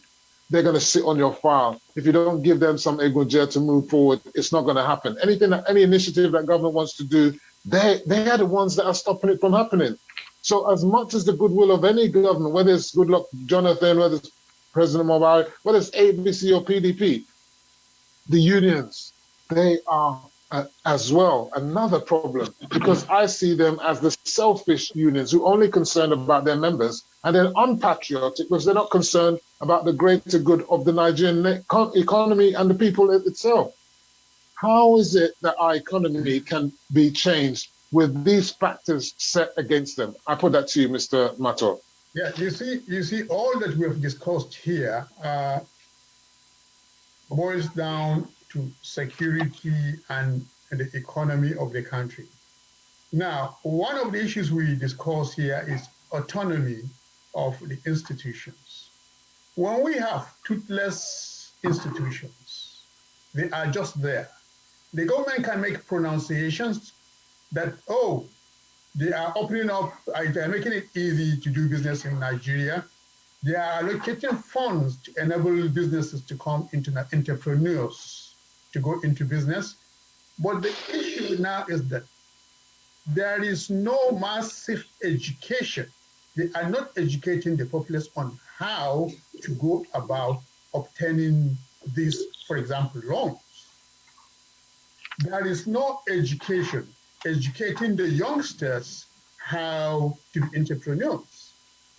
S4: they're going to sit on your file. If you don't give them some egojet to move forward, it's not going to happen. Any initiative that government wants to do, they are the ones that are stopping it from happening. So as much as the goodwill of any government, whether it's Goodluck Jonathan, whether it's President Mubarak, whether it's ABC or PDP, the unions, they are as well another problem, because I see them as the selfish unions who are only concerned about their members, and they're unpatriotic because they're not concerned about the greater good of the Nigerian economy and the people itself. How is it that our economy can be changed with these factors set against them? I put that to you, Mr. Mato.
S6: Yeah, you see, all that we have discussed here boils down to security and the economy of the country. Now, one of the issues we discuss here is autonomy of the institutions. When we have toothless institutions, they are just there. The government can make pronunciations that, oh, they are opening up, they are making it easy to do business in Nigeria. They are allocating funds to enable businesses to come into entrepreneurs to go into business. But the issue now is that there is no massive education. They are not educating the populace on how to go about obtaining these, for example, loans. There is no education educating the youngsters how to be entrepreneurs.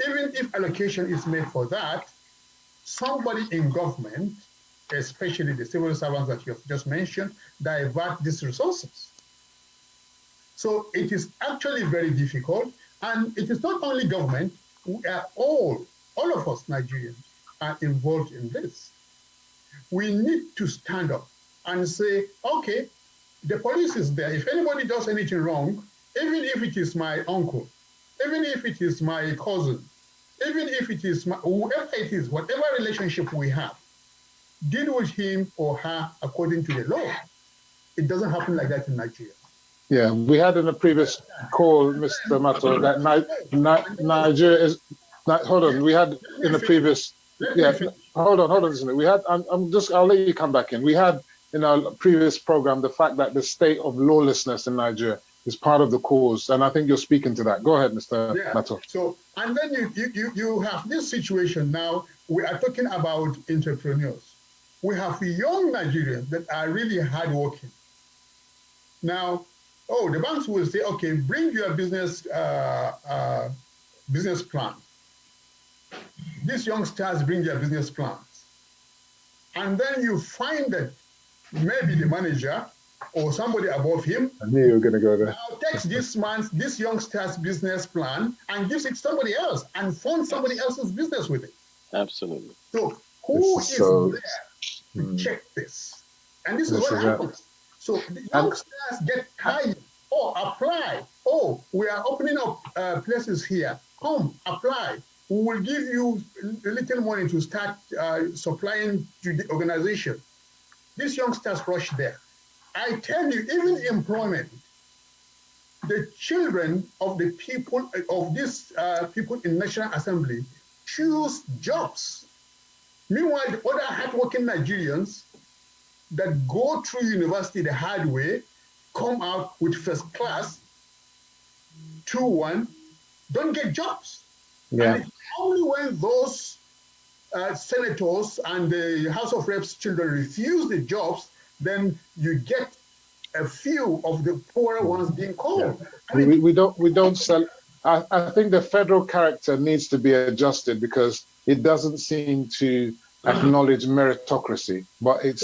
S6: Even if allocation is made for that, somebody in government, especially the civil servants that you have just mentioned, divert these resources. So it is actually very difficult, and it is not only government, we are all of us Nigerians are involved in this. We need to stand up and say, okay, the police is there. If anybody does anything wrong, even if it is my uncle, even if it is my cousin, even if it is whoever it is, whatever relationship we have, deal with him or her according to the law. It doesn't happen like that in Nigeria.
S4: Yeah, we had in a previous call, Mr. Mato, that Nigeria is. Hold on, we had in the previous. Yeah, hold on. We had. I'll let you come back in. We had in our previous program the fact that the state of lawlessness in Nigeria is part of the cause, and I think you're speaking to that. Go ahead, Mr. Mato.
S6: So, and then you have this situation now. We are talking about entrepreneurs. We have young Nigerians that are really hardworking. Now, the banks will say, okay, bring your business business plan. These youngsters bring their business plans. And then you find that maybe the manager or somebody above him,
S4: I knew you were going to go there,
S6: now takes this youngster's business plan and gives it to somebody else and funds somebody else's business with it.
S7: Absolutely.
S6: So who is there to check this? And this is what happens. So the youngsters get tired. Oh, apply. Oh, we are opening up places here. Come, apply. We will give you a little money to start supplying to the organization. These youngsters rush there. I tell you, even employment, the children of the people, of these people in National Assembly choose jobs. Meanwhile, the other hardworking Nigerians that go through university the hard way, come out with first class, 2-1, don't get jobs.
S4: Yeah.
S6: And it's only when those senators and the House of Reps children refuse the jobs, then you get a few of the poorer ones being called.
S4: Yeah. We don't sell. I think the federal character needs to be adjusted because it doesn't seem to acknowledge meritocracy, but it's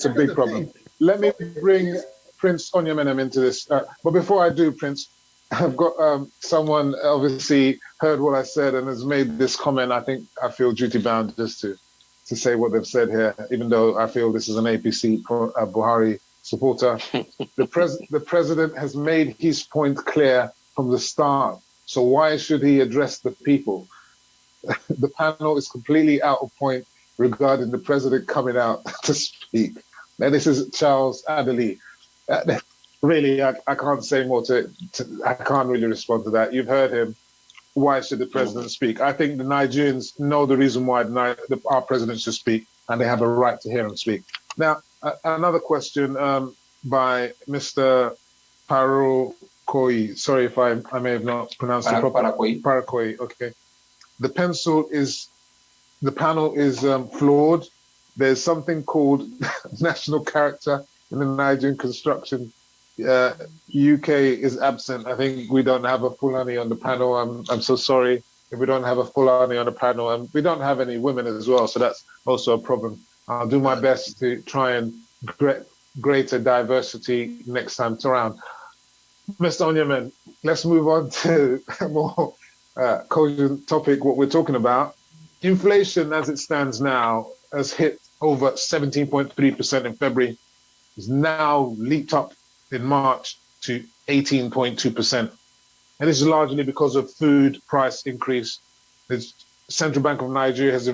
S4: a big problem. Let me bring Prince Onyemenem into this. But before I do, Prince, I've got someone obviously heard what I said and has made this comment. I feel duty bound just to say what they've said here, even though I feel this is an APC Buhari supporter. The president has made his point clear from the start. So why should he address the people? The panel is completely out of point regarding the president coming out to speak. Now, this is Charles Adderley. Really, I can't say more I can't really respond to that. You've heard him. Why should the president speak? I think the Nigerians know the reason why our president should speak, and they have a right to hear him speak. Now, another question by Mr. Parakoy. Sorry if I may have not pronounced it properly. Parakoy, okay. The panel is flawed. There's something called national character in the Nigerian construction. UK is absent. I think we don't have a Fulani on the panel. I'm so sorry if we don't have a Fulani on the panel, and we don't have any women as well. So that's also a problem. I'll do my best to try and greater diversity next time around. Mr. Onyemen, let's move on to a more cogent topic, what we're talking about. Inflation, as it stands now, has hit over 17.3% in February. It's now leaped up in March to 18.2%. And this is largely because of food price increase. The Central Bank of Nigeria has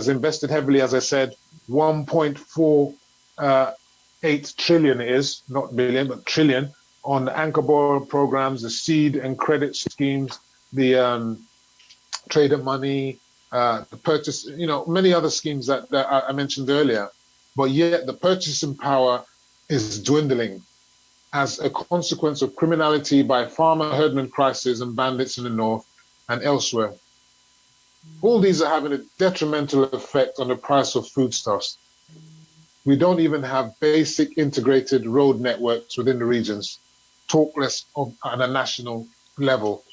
S4: invested heavily, as I said, 1.48 trillion it is, not billion, but trillion, on the anchor borrow programs, the seed and credit schemes, the trader money, the purchase, many other schemes that I mentioned earlier. But yet the purchasing power is dwindling as a consequence of criminality by farmer herdman crisis and bandits in the north and elsewhere. All these are having a detrimental effect on the price of foodstuffs. We don't even have basic integrated road networks within the regions, talk less of on a national level.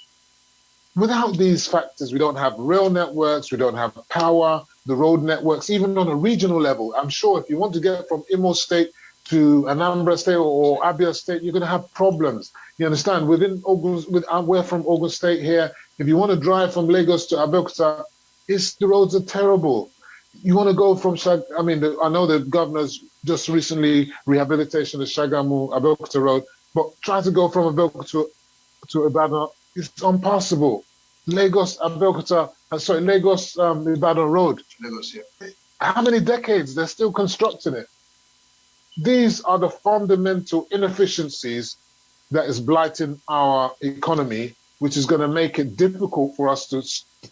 S4: Without these factors, we don't have rail networks, we don't have power, the road networks, even on a regional level. I'm sure if you want to get from Imo State to Anambra State or Abia State, you're going to have problems. You understand? Within Ogun, we're from Ogun State here. If you want to drive from Lagos to Abeokuta, the roads are terrible. You want to go from I know the governor's just recently rehabilitation the Shagamu Abeokuta road, but try to go from Abeokuta to Ibadan, it's impossible. Lagos Ibadan road.
S5: Lagos, yeah.
S4: How many decades? They're still constructing it. These are the fundamental inefficiencies that is blighting our economy, which is going to make it difficult for us to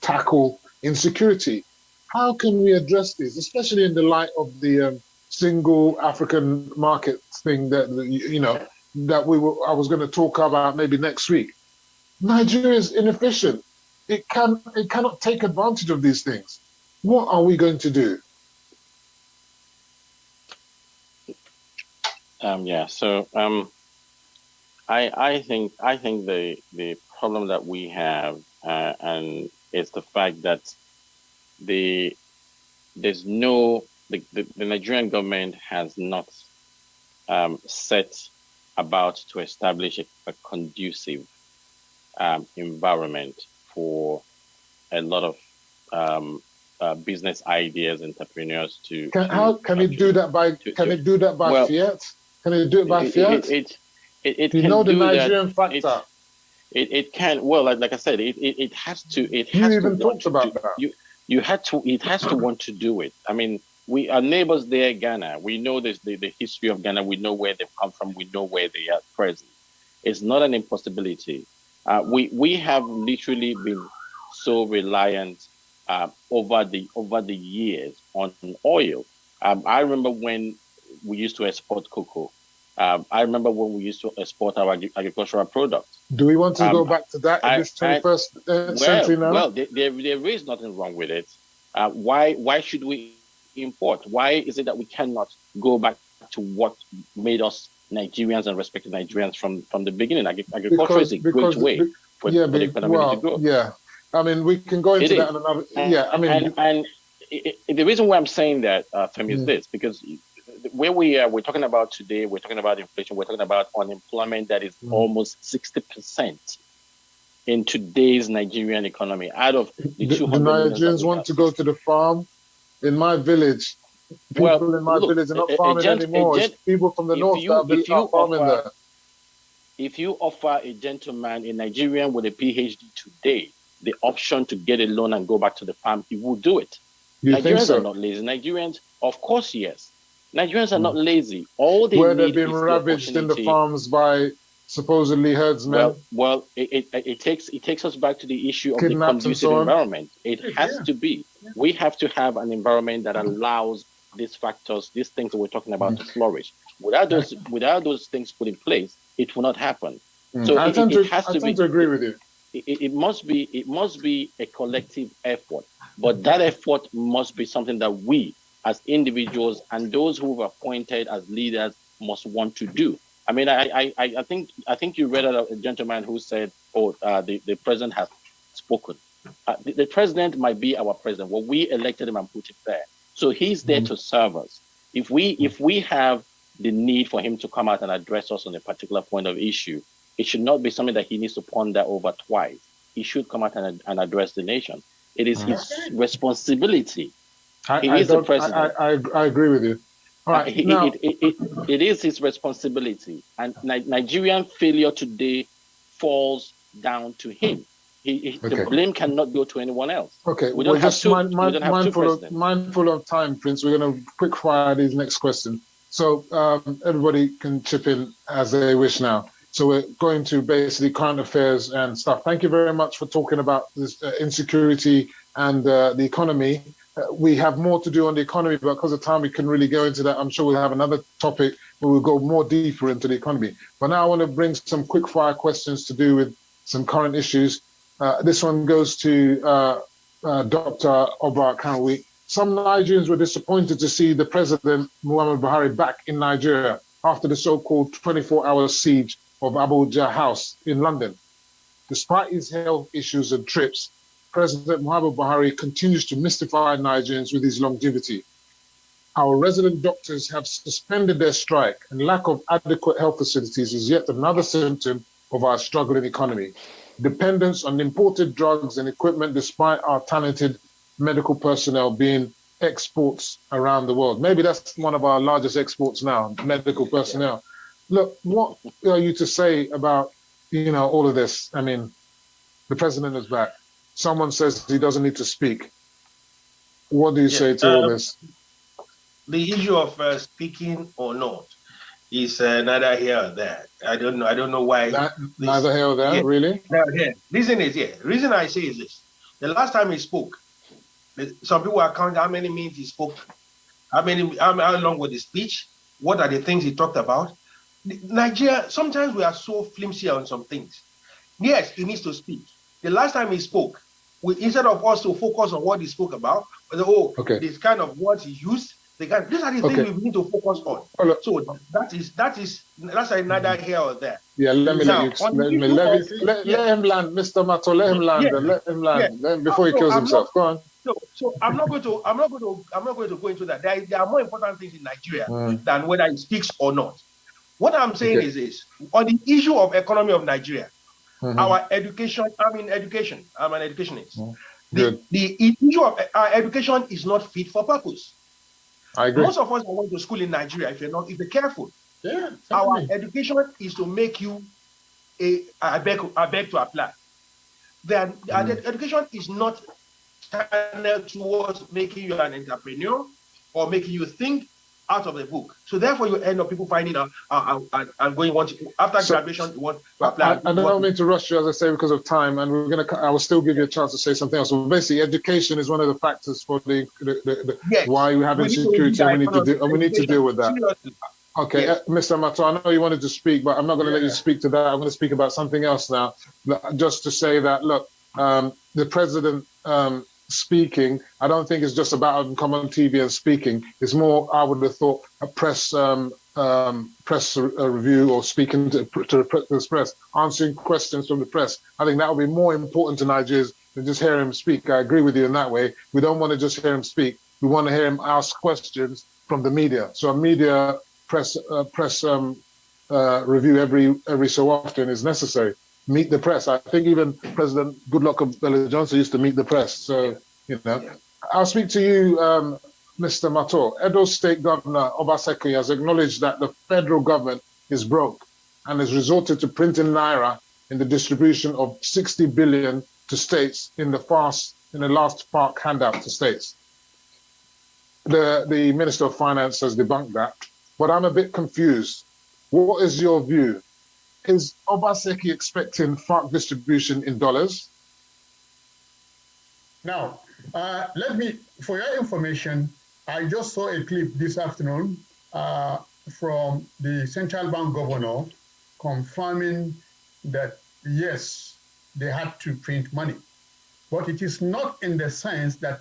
S4: tackle insecurity. How can we address this, especially in the light of the single African market thing that I was going to talk about maybe next week? Nigeria is inefficient. It cannot take advantage of these things. What are we going to do?
S7: I think the problem that we have and it's the fact that the Nigerian government has not set about to establish a conducive environment for a lot of business ideas, entrepreneurs to.
S4: Can it do that by fiat? Can it do it by fiat?
S7: It
S4: you
S7: can
S4: know the
S7: do
S4: Nigerian
S7: that.
S4: factor.
S7: It can. Well, like I said, it has to. It
S4: you
S7: has
S4: even
S7: to
S4: talked about that.
S7: You had to. It has to want to do it. I mean, we are neighbors there, Ghana. We know the history of Ghana. We know where they've come from. We know where they are present. It's not an impossibility. We have literally been so reliant over the years on oil. I remember when we used to export cocoa. I remember when we used to export our agricultural products.
S4: Do we want to go back to that in this 21st century now?
S7: Well, there is nothing wrong with it. Why should we import? Why is it that we cannot go back to what made us Nigerians and respected Nigerians from the beginning? Agriculture is a great way for the economy to grow.
S4: Yeah, I mean, we can go into that in another.
S7: The reason why I'm saying that, Femi, is this, because where we're talking about today, we're talking about inflation, we're talking about unemployment that is almost 60% in today's Nigerian economy. Out of the 200
S4: Nigerians want to go to the farm. In my village, People in my village are not farming anymore. It's people from the north that are farming there.
S7: If you offer a gentleman, a Nigerian with a PhD today, the option to get a loan and go back to the farm, he will do it. Nigerians are not lazy. Nigerians, of course, yes. Nigerians are not lazy. All they
S4: where
S7: need
S4: they've been ravaged in the farms by supposedly herdsmen.
S7: Well, it takes us back to the issue of the conducive environment. It has to be. We have to have an environment that allows these factors, these things that we're talking about, to flourish. Without those things put in place, it will not happen. So
S4: I tend to agree with you.
S7: It must be a collective effort, but that effort must be something that we as individuals and those who are appointed as leaders must want to do. I mean, I think you read a gentleman who said, the president has spoken. The president might be our president. Well, we elected him and put him there. So he's there to serve us. If we have the need for him to come out and address us on a particular point of issue, it should not be something that he needs to ponder over twice. He should come out and address the nation. It is his responsibility. He is the president.
S4: I agree with you. All right,
S7: it is his responsibility. And Nigerian failure today falls down to him. The blame cannot go to anyone else.
S4: Okay, we're just mindful of time, Prince. We're going to quick fire these next questions. So everybody can chip in as they wish now. So we're going to basically current affairs and stuff. Thank you very much for talking about this insecurity and the economy. We have more to do on the economy, but because of time, we can really go into that. I'm sure we'll have another topic where we'll go more deeper into the economy. But now I want to bring some quick fire questions to do with some current issues. This one goes to Dr. Oba Kanwi. Some Nigerians were disappointed to see the President, Muhammadu Buhari, back in Nigeria after the so-called 24-hour siege of ADEOYE House in London. Despite his health issues and trips, President Muhammadu Buhari continues to mystify Nigerians with his longevity. Our resident doctors have suspended their strike, and lack of adequate health facilities is yet another symptom of our struggling economy. Dependence on imported drugs and equipment, despite our talented medical personnel being exports around the world. Maybe that's one of our largest exports now, medical personnel. Look, what are you to say about, all of this? I mean, the president is back. Someone says he doesn't need to speak. What do you say to all this?
S1: The issue of speaking or not is neither here or there. I don't know why.
S4: Neither here or there, really?
S1: Neither here. Reason I say is this. The last time he spoke, some people are counting how many minutes he spoke, how long was the speech, what are the things he talked about. Nigeria, sometimes we are so flimsy on some things. Yes, he needs to speak. The last time he spoke, instead of us to focus on what he spoke about, this kind of words he used, these are the things we need to focus on. So that's neither here or there.
S4: Yeah, let him land, Mr. Mato. Let him land. Before he kills himself. Go on.
S1: So I'm not going to go into that. There are more important things in Nigeria than whether he speaks or not. What I'm saying is this: on the issue of economy of Nigeria, our education. I'm an educationist. The issue of our education is not fit for purpose.
S4: I agree.
S1: Most of us that went to school in Nigeria, if you're careful, our education is to make you I beg to apply. Education is not channeled towards making you an entrepreneur or making you think out of the book. So therefore, you end up people finding out and going after graduation, you want to apply.
S4: I don't mean to rush you, as I say, because of time, and I will still give you a chance to say something else. So basically, education is one of the factors for why we have insecurity, and we need to deal with that. Seriously. Okay, Mr. Mato, I know you wanted to speak, but I'm not going to let you speak to that. I'm going to speak about something else now. Just to say that, look, the president speaking, I don't think it's just about him coming on TV and speaking. It's more, I would have thought, a press review or speaking to the press, answering questions from the press. I think that would be more important to Nigerians than just hear him speak. I agree with you in that way. We don't want to just hear him speak. We want to hear him ask questions from the media. So a media press review every so often is necessary. Meet the press. I think even President Goodluck Bello Johnson used to meet the press. So, I'll speak to you, Mr. Mato, Edo State Governor Obaseki has acknowledged that the federal government is broke and has resorted to printing naira in the distribution of 60 billion to states in the last FARC handout to states. The Minister of Finance has debunked that, but I'm a bit confused. What is your view? Is Obaseki expecting FARC distribution in dollars?
S6: Now, for your information, I just saw a clip this afternoon from the central bank governor confirming that, yes, they had to print money. But it is not in the sense that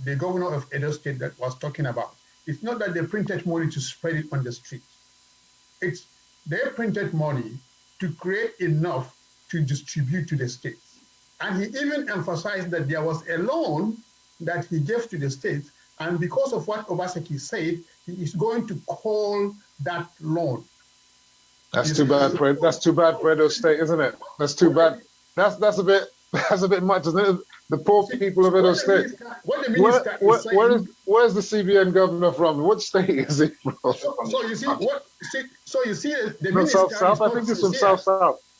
S6: the governor of Edo State that was talking about. It's not that they printed money to spread it on the street. They printed money to create enough to distribute to the states. And he even emphasized that there was a loan that he gave to the states, and because of what Obaseki said, he is going to call that loan.
S4: That's too bad for Edo State, isn't it? That's too bad. That's a bit much, isn't it? The poor people of Edo State. Where's the CBN governor from? What state is he from?
S6: So you see the minister.
S4: South. I think it's from South.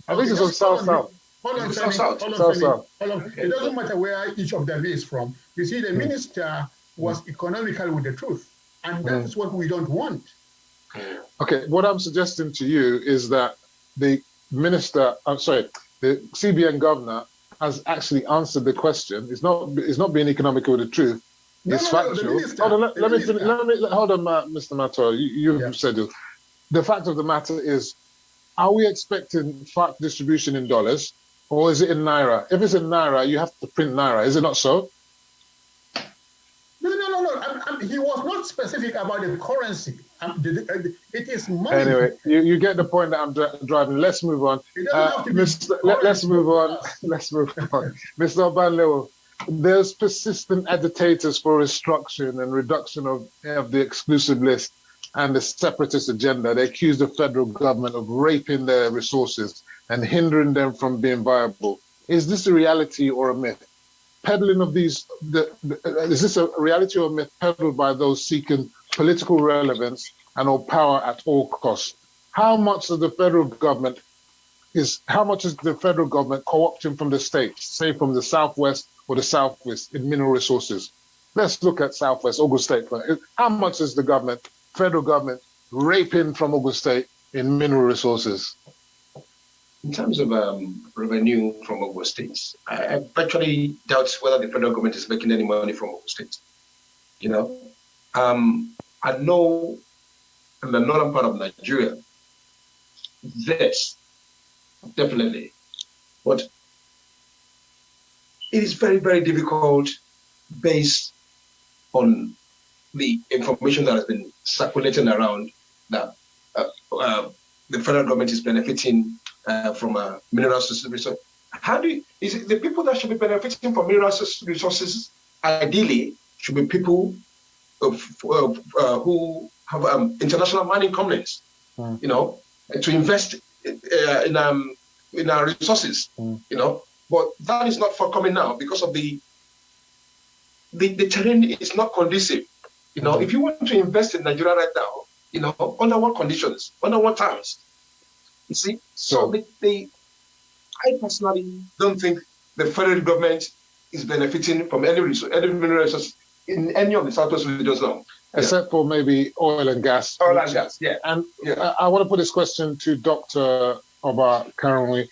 S4: I think it's from South.
S6: Hold on, Femi. It doesn't matter where each of them is from. You see, the minister was economical with the truth, and that's what we don't want.
S4: Okay, what I'm suggesting to you is that the CBN governor has actually answered the question. It's not being economical with the truth. It's factual. Hold on, Mr. Mato. You've said it. The fact of the matter is, are we expecting FARC distribution in dollars, or is it in naira? If it's in naira, you have to print naira. Is it not so?
S6: No. He was not specific about the currency. It is money.
S4: Anyway, you get the point that I'm driving. Let's move on. Let's move on. Mr. Obanlewo, there's persistent agitators for restructuring and reduction of the exclusive list and the separatist agenda. They accuse the federal government of raping their resources and hindering them from being viable. Is this a reality or a myth? Peddling of these, is this a reality or a myth peddled by those seeking political relevance and or power at all costs? How much is the federal government co-opting from the states, say from the Southwest or the Southwest in mineral resources? Let's look at Southwest, Ogun State. How much is the federal government raping from Ogun State in mineral resources?
S5: In terms of revenue from Ogun State, I actually doubt whether the federal government is making any money from Ogun State. I know in the northern part of Nigeria, this definitely, but it is very, very difficult based on the information that has been circulating around that the federal government is benefiting from mineral resources. Is it the people that should be benefiting from mineral resources ideally should be people who have international mining companies, to invest in our resources, But that is not forthcoming now because of the terrain is not conducive. If you want to invest in Nigeria right now, under what conditions, under what terms? You see, so I personally don't think the federal government is benefiting from any mineral resources in any of the Southwest regions now.
S4: Except for maybe oil and gas.
S5: Oil and gas, yeah.
S4: And I want to put this question to Dr. Oba currently.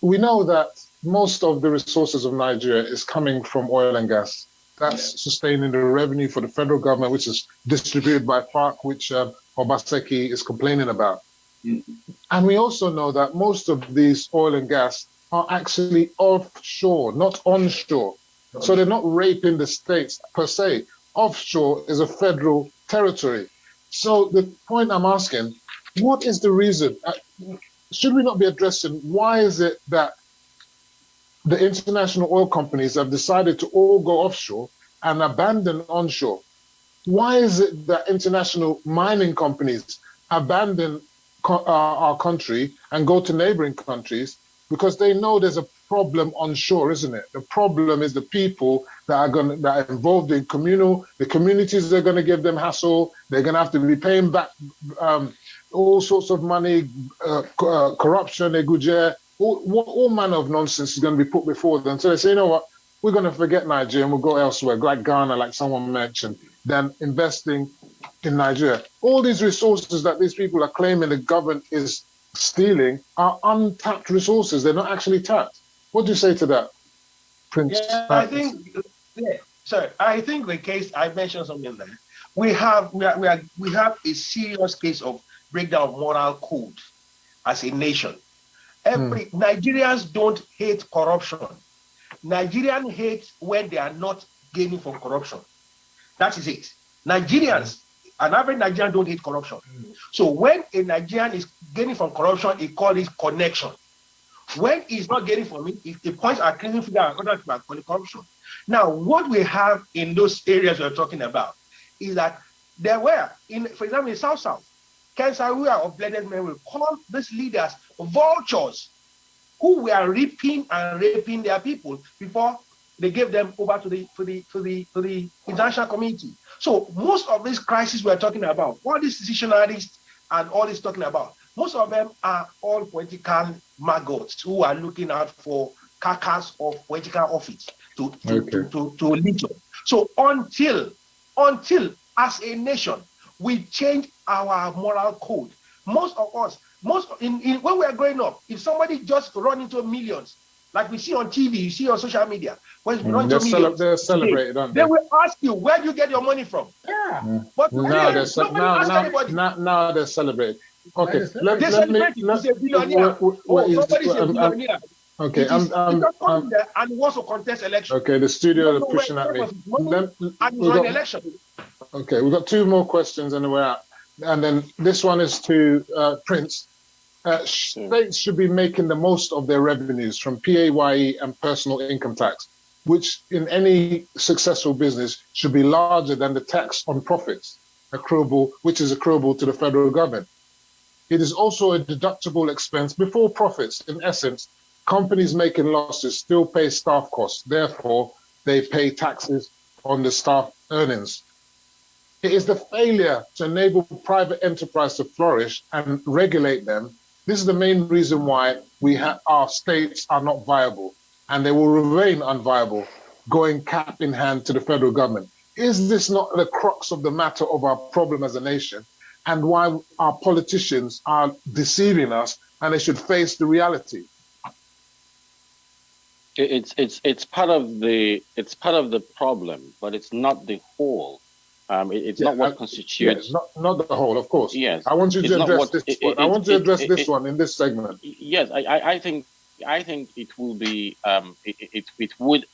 S4: We know that most of the resources of Nigeria is coming from oil and gas. That's sustaining the revenue for the federal government, which is distributed by FARC, which Obaseki is complaining about. And we also know that most of these oil and gas are actually offshore, not onshore. So they're not raping the states per se. Offshore is a federal territory. So the point I'm asking, what is the reason? Should we not be addressing why is it that the international oil companies have decided to all go offshore and abandon onshore? Why is it that international mining companies abandon our country and go to neighboring countries? Because they know there's a problem onshore, isn't it? The problem is the people that are involved in the communities that are going to give them hassle. They're going to have to be paying back all sorts of money, corruption, all manner of nonsense is going to be put before them. So they say, you know what, we're going to forget Nigeria and we'll go elsewhere, like Ghana, like someone mentioned, than investing in Nigeria. All these resources that these people are claiming the government is stealing are untapped resources. They're not actually tapped. What do you say to that, Prince?
S1: Yeah, I think, I think the case, I mentioned something there. We have a serious case of breakdown of moral code as a nation. Nigerians don't hate corruption. Nigerians hate when they are not gaining from corruption. That is it. Nigerians, an average Nigerian don't hate corruption. So when a Nigerian is gaining from corruption, he calls it connection. When he's not getting from it, if the points are cleaning figure and other people call it corruption. Now, what we have in those areas we're talking about is that there were, for example, in South, KINGSLEY of blended men will call these leaders vultures who were reaping and raping their people before they gave them over to the international community. So most of these crises we're talking about, all these decisionalists and all this talking about, most of them are all political maggots who are looking out for carcass of political office to lead them. So until as a nation we change our moral code, most of us, when we are growing up, if somebody just run into millions, like we see on TV, you see on social media, when we run into millions,
S4: they're celebrated, aren't they?
S1: They will ask you, where do you get your money from? Yeah. But now
S4: they're celebrated. Okay,
S1: okay, and he wants to contest election.
S4: Okay, the studio is pushing at me. Okay, we've got two more questions and then we're out. And then this one is to Prince. States should be making the most of their revenues from PAYE and personal income tax, which in any successful business should be larger than the tax on profits, which is accruable to the federal government. It is also a deductible expense before profits. In essence, companies making losses still pay staff costs. Therefore, they pay taxes on the staff earnings. It is the failure to enable private enterprise to flourish and regulate them. This is the main reason why our states are not viable, and they will remain unviable, going cap in hand to the federal government. Is this not the crux of the matter of our problem as a nation, and why our politicians are deceiving us and they should face the reality?
S7: It's part of the problem, but it's not the whole. It's not what constitutes.
S4: Yes, not the whole, of course.
S7: Yes.
S4: I want you to address this. I want to address this one in this segment.
S7: Yes, I think it will be. It would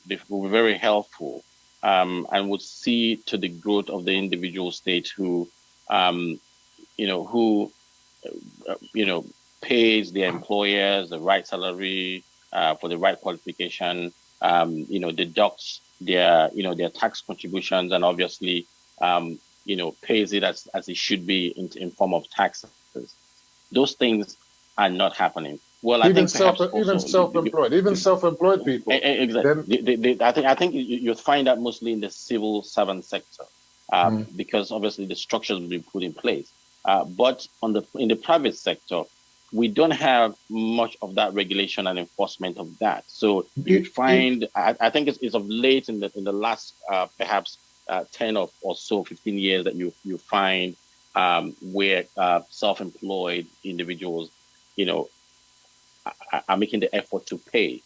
S7: be very helpful, and would see to the growth of the individual state who pays their employers the right salary for the right qualification, deducts their tax contributions, and obviously pays it as it should be in form of taxes. Those things are not happening. Well, even self-employed people. Exactly. I think you'll find that mostly in the civil servant sector, because obviously the structures will be put in place. But in the private sector, we don't have much of that regulation and enforcement of that. So you find, I think it's of late in the last perhaps 10 or so 15 years that you find where self-employed individuals, are making the effort to pay,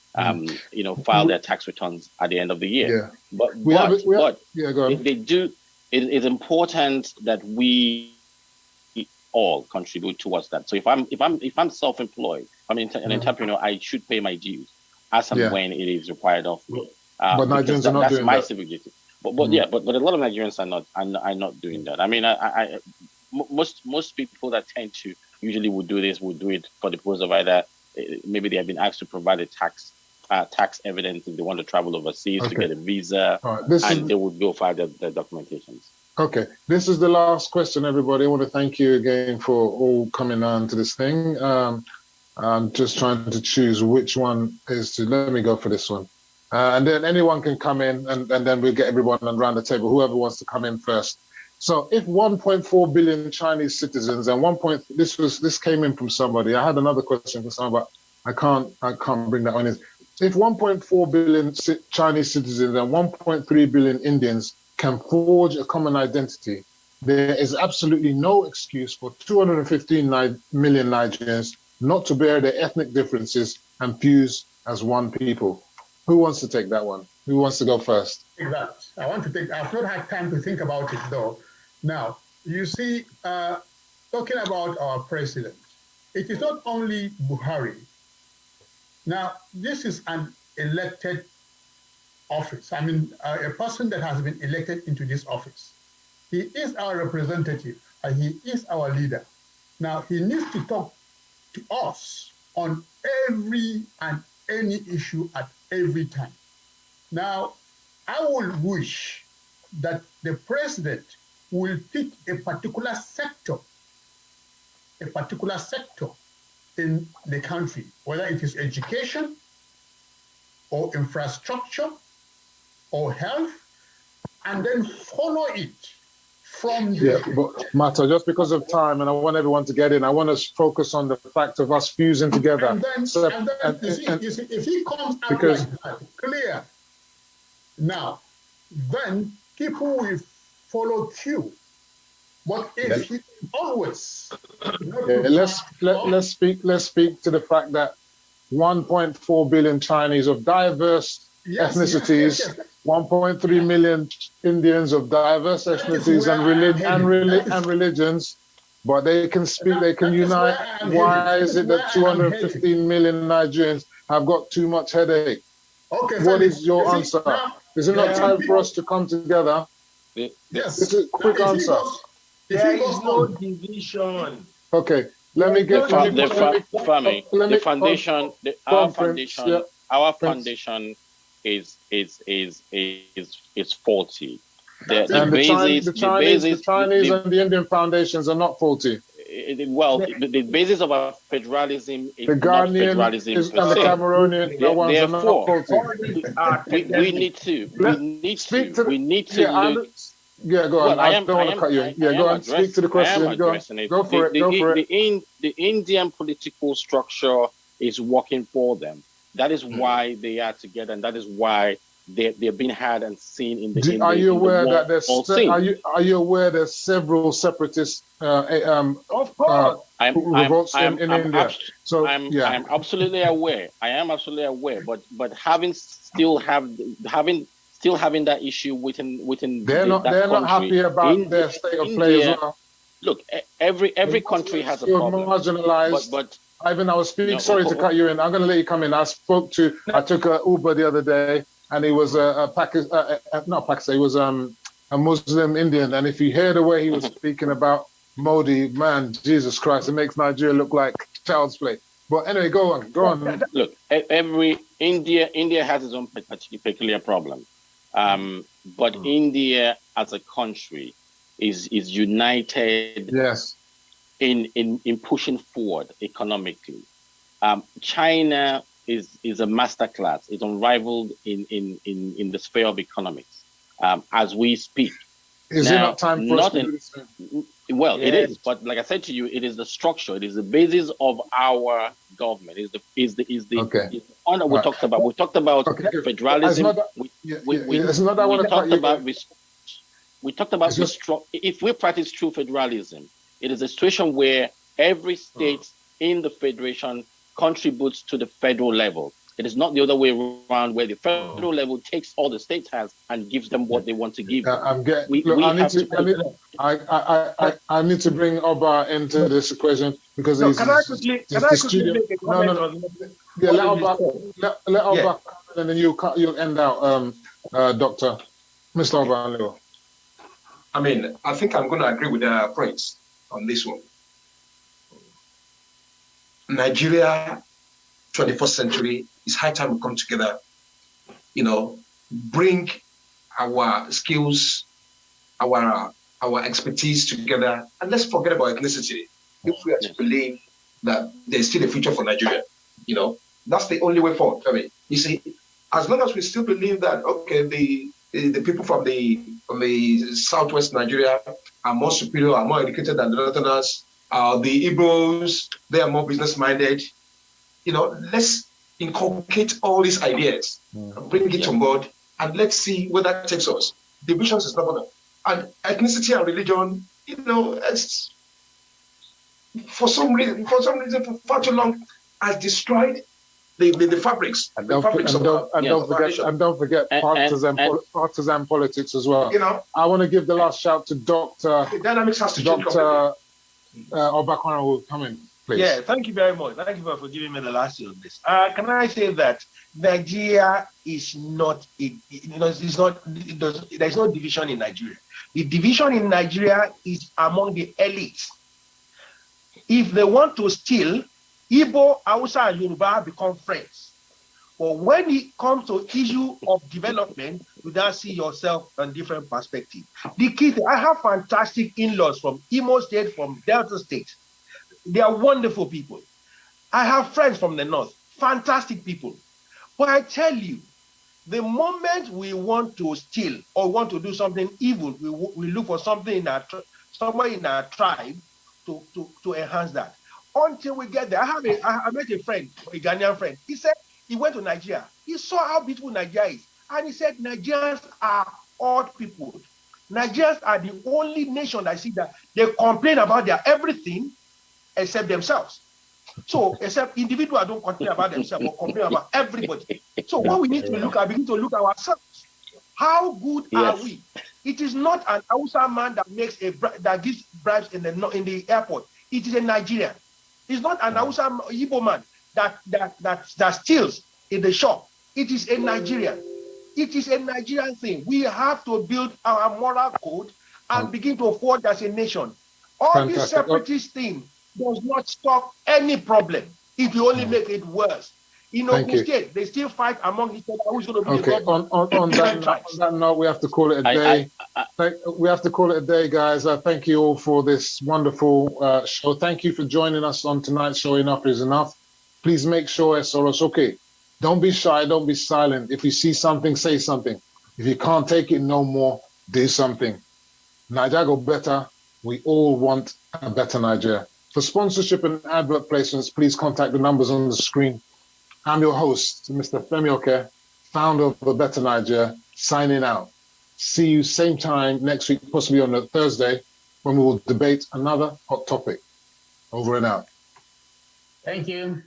S7: file their tax returns at the end of the year. Yeah. But they do. It is important that we all contribute towards that. So if I'm self-employed, I'm an entrepreneur, I should pay my dues as and when it is required of me.
S4: But Nigerians are not doing that. That's my civic
S7: duty. But a lot of Nigerians are not doing that. I mean, most people that tend to usually would do it for the purpose of either maybe they have been asked to provide a tax evidence if they want to travel overseas to get a visa, they would go file the documentations.
S4: Okay, this is the last question, everybody. I want to thank you again for all coming on to this thing. I'm just trying to choose which one is to. Let me go for this one. And then anyone can come in, and then we'll get everyone around the table, whoever wants to come in first. So if 1.4 billion Chinese citizens and this came in from somebody. I had another question for someone, but I can't bring that one in. If 1.4 billion Chinese citizens and 1.3 billion Indians can forge a common identity, there is absolutely no excuse for 215 million Nigerians not to bear their ethnic differences and fuse as one people. Who wants to take that one? Who wants to go first?
S6: I've not had time to think about it though. Now, you see, talking about our president, it is not only Buhari. Now, this is an elected office. I mean, a person that has been elected into this office. He is our representative, and he is our leader. Now, he needs to talk to us on every and any issue at every time. Now, I would wish that the president will pick a particular sector in the country, whether it is education or infrastructure or health, and then follow it from there.
S4: Yeah, but Mato, just because of time, and I want everyone to get in, I want to focus on the fact of us fusing together.
S6: And then, you see, if he comes out like that, clear, now, then people will follow cue. But if he always let's speak to the fact that 1.4 billion Chinese of diverse ethnicities, 1.3 million Indians of diverse ethnicities and religions, but they can speak, they can unite. Why is it that 215 million Nigerians have got too much headache? Okay,
S4: what is your answer? Is it not time for us to come together?
S6: Yes.
S4: This is a quick answer.
S1: There is no division.
S4: Okay, let me get
S7: the foundation. Our foundation is faulty.
S4: The Chinese and the Indian foundations are not faulty.
S7: The basis of our federalism is
S4: the
S7: not federalism
S4: and the Cameroonian ones are not faulty.
S7: We need to.
S4: Yeah, go on. I don't want to cut you. Yeah, go on. Speak to the question. Go for it.
S7: The Indian political structure is working for them. That is why they are together, and that is why they're being had and seen in the.
S4: Are you aware that there's? Are you aware there's several separatist
S1: of course
S4: revolts in India?
S7: I'm absolutely aware. I am absolutely aware. But still having that issue within
S4: they're not happy about their state of play as well.
S7: Look, every country has a problem.
S4: Marginalized.
S7: But
S4: Ivan, I was speaking. Sorry to cut you in. I'm going to let you come in. I took a Uber the other day, and he was not Pakistan. He was a Muslim Indian, and if you hear the way he was speaking about Modi, man, Jesus Christ, it makes Nigeria look like child's play. But anyway, go on.
S7: Look, India has its own peculiar problem. But India as a country is united in pushing forward economically. China is a masterclass. It's unrivaled in the sphere of economics as we speak.
S4: Is it not time for us to do this?
S7: Well, it is, but like I said to you, it is the structure. It is the basis of our government. Is the one that we talked about. We talked about federalism. We talked about if we practice true federalism, it is a situation where every state in the federation contributes to the federal level. It is not the other way around, where the federal level takes all the states has and gives them what they want to give.
S4: I need to bring Oba into this equation because he's
S1: can I quickly make a comment?
S4: Let Oba and then you'll end out, Doctor Mr. Oba.
S5: I mean, I think I'm going to agree with the points on this one. Nigeria, 21st century, it's high time we come together, bring our skills, our expertise together, and let's forget about ethnicity. If we are to believe that there's still a future for Nigeria. You know, that's the only way forward. I mean, you see, as long as we still believe that, okay, the people from the southwest Nigeria are more superior, are more educated than the northerners, the Igbos, they are more business minded. You know, let's inculcate all these ideas, bring it on board, and let's see where that takes us. Divisions is not gonna, and ethnicity and religion, you know, it's, for some reason, for far too long, has destroyed the fabrics.
S4: And don't forget partisan politics as well.
S5: You know,
S4: I want to give the last shout to Dr.
S5: The dynamics has to change.
S4: Dr. Obakwana will come in, please.
S1: Yeah, thank you very much. Thank you for giving me the last year on this. Can I say that Nigeria is not, there's no division in Nigeria. The division in Nigeria is among the elites. If they want to steal, Igbo, Hausa, and Yoruba become friends. But when it comes to issue of development, you don't see yourself on different perspective. The key thing, I have fantastic in-laws from Imo State, from Delta State. They are wonderful people. I have friends from the north, fantastic people. But I tell you, the moment we want to steal or want to do something evil, we look for something in somewhere in our tribe to enhance that. Until we get there, I met a friend, a Ghanaian friend. He said he went to Nigeria. He saw how beautiful Nigeria is. And he said, Nigerians are odd people. Nigerians are the only nation I see that they complain about their everything except themselves. So, except individuals don't complain about themselves, but complain about everybody. So what we need to look at, begin to look at ourselves. How good are we? It is not an Hausa man that gives bribes in the airport. It is a Nigerian. It's not an Hausa Igbo man that steals in the shop. It is a Nigerian. It is a Nigerian thing. We have to build our moral code and begin to forge as a nation. All this separatist thing does not stop any problem if you only make it worse. In Ogun State, they still fight among each other. Who's going to be the government? On
S4: that note, we have to call it a day. We have to call it a day, guys. Thank you all for this wonderful show. Thank you for joining us on tonight's show. Enough is enough. Please make sure SORO SOKE. Don't be shy. Don't be silent. If you see something, say something. If you can't take it no more, do something. Nigeria go better. We all want a better Nigeria. For sponsorship and advert placements, please contact the numbers on the screen. I'm your host, Mr. FEMI OKE, founder of the Betta9ja, signing out. See you same time next week, possibly on a Thursday, when we will debate another hot topic. Over and out.
S6: Thank you.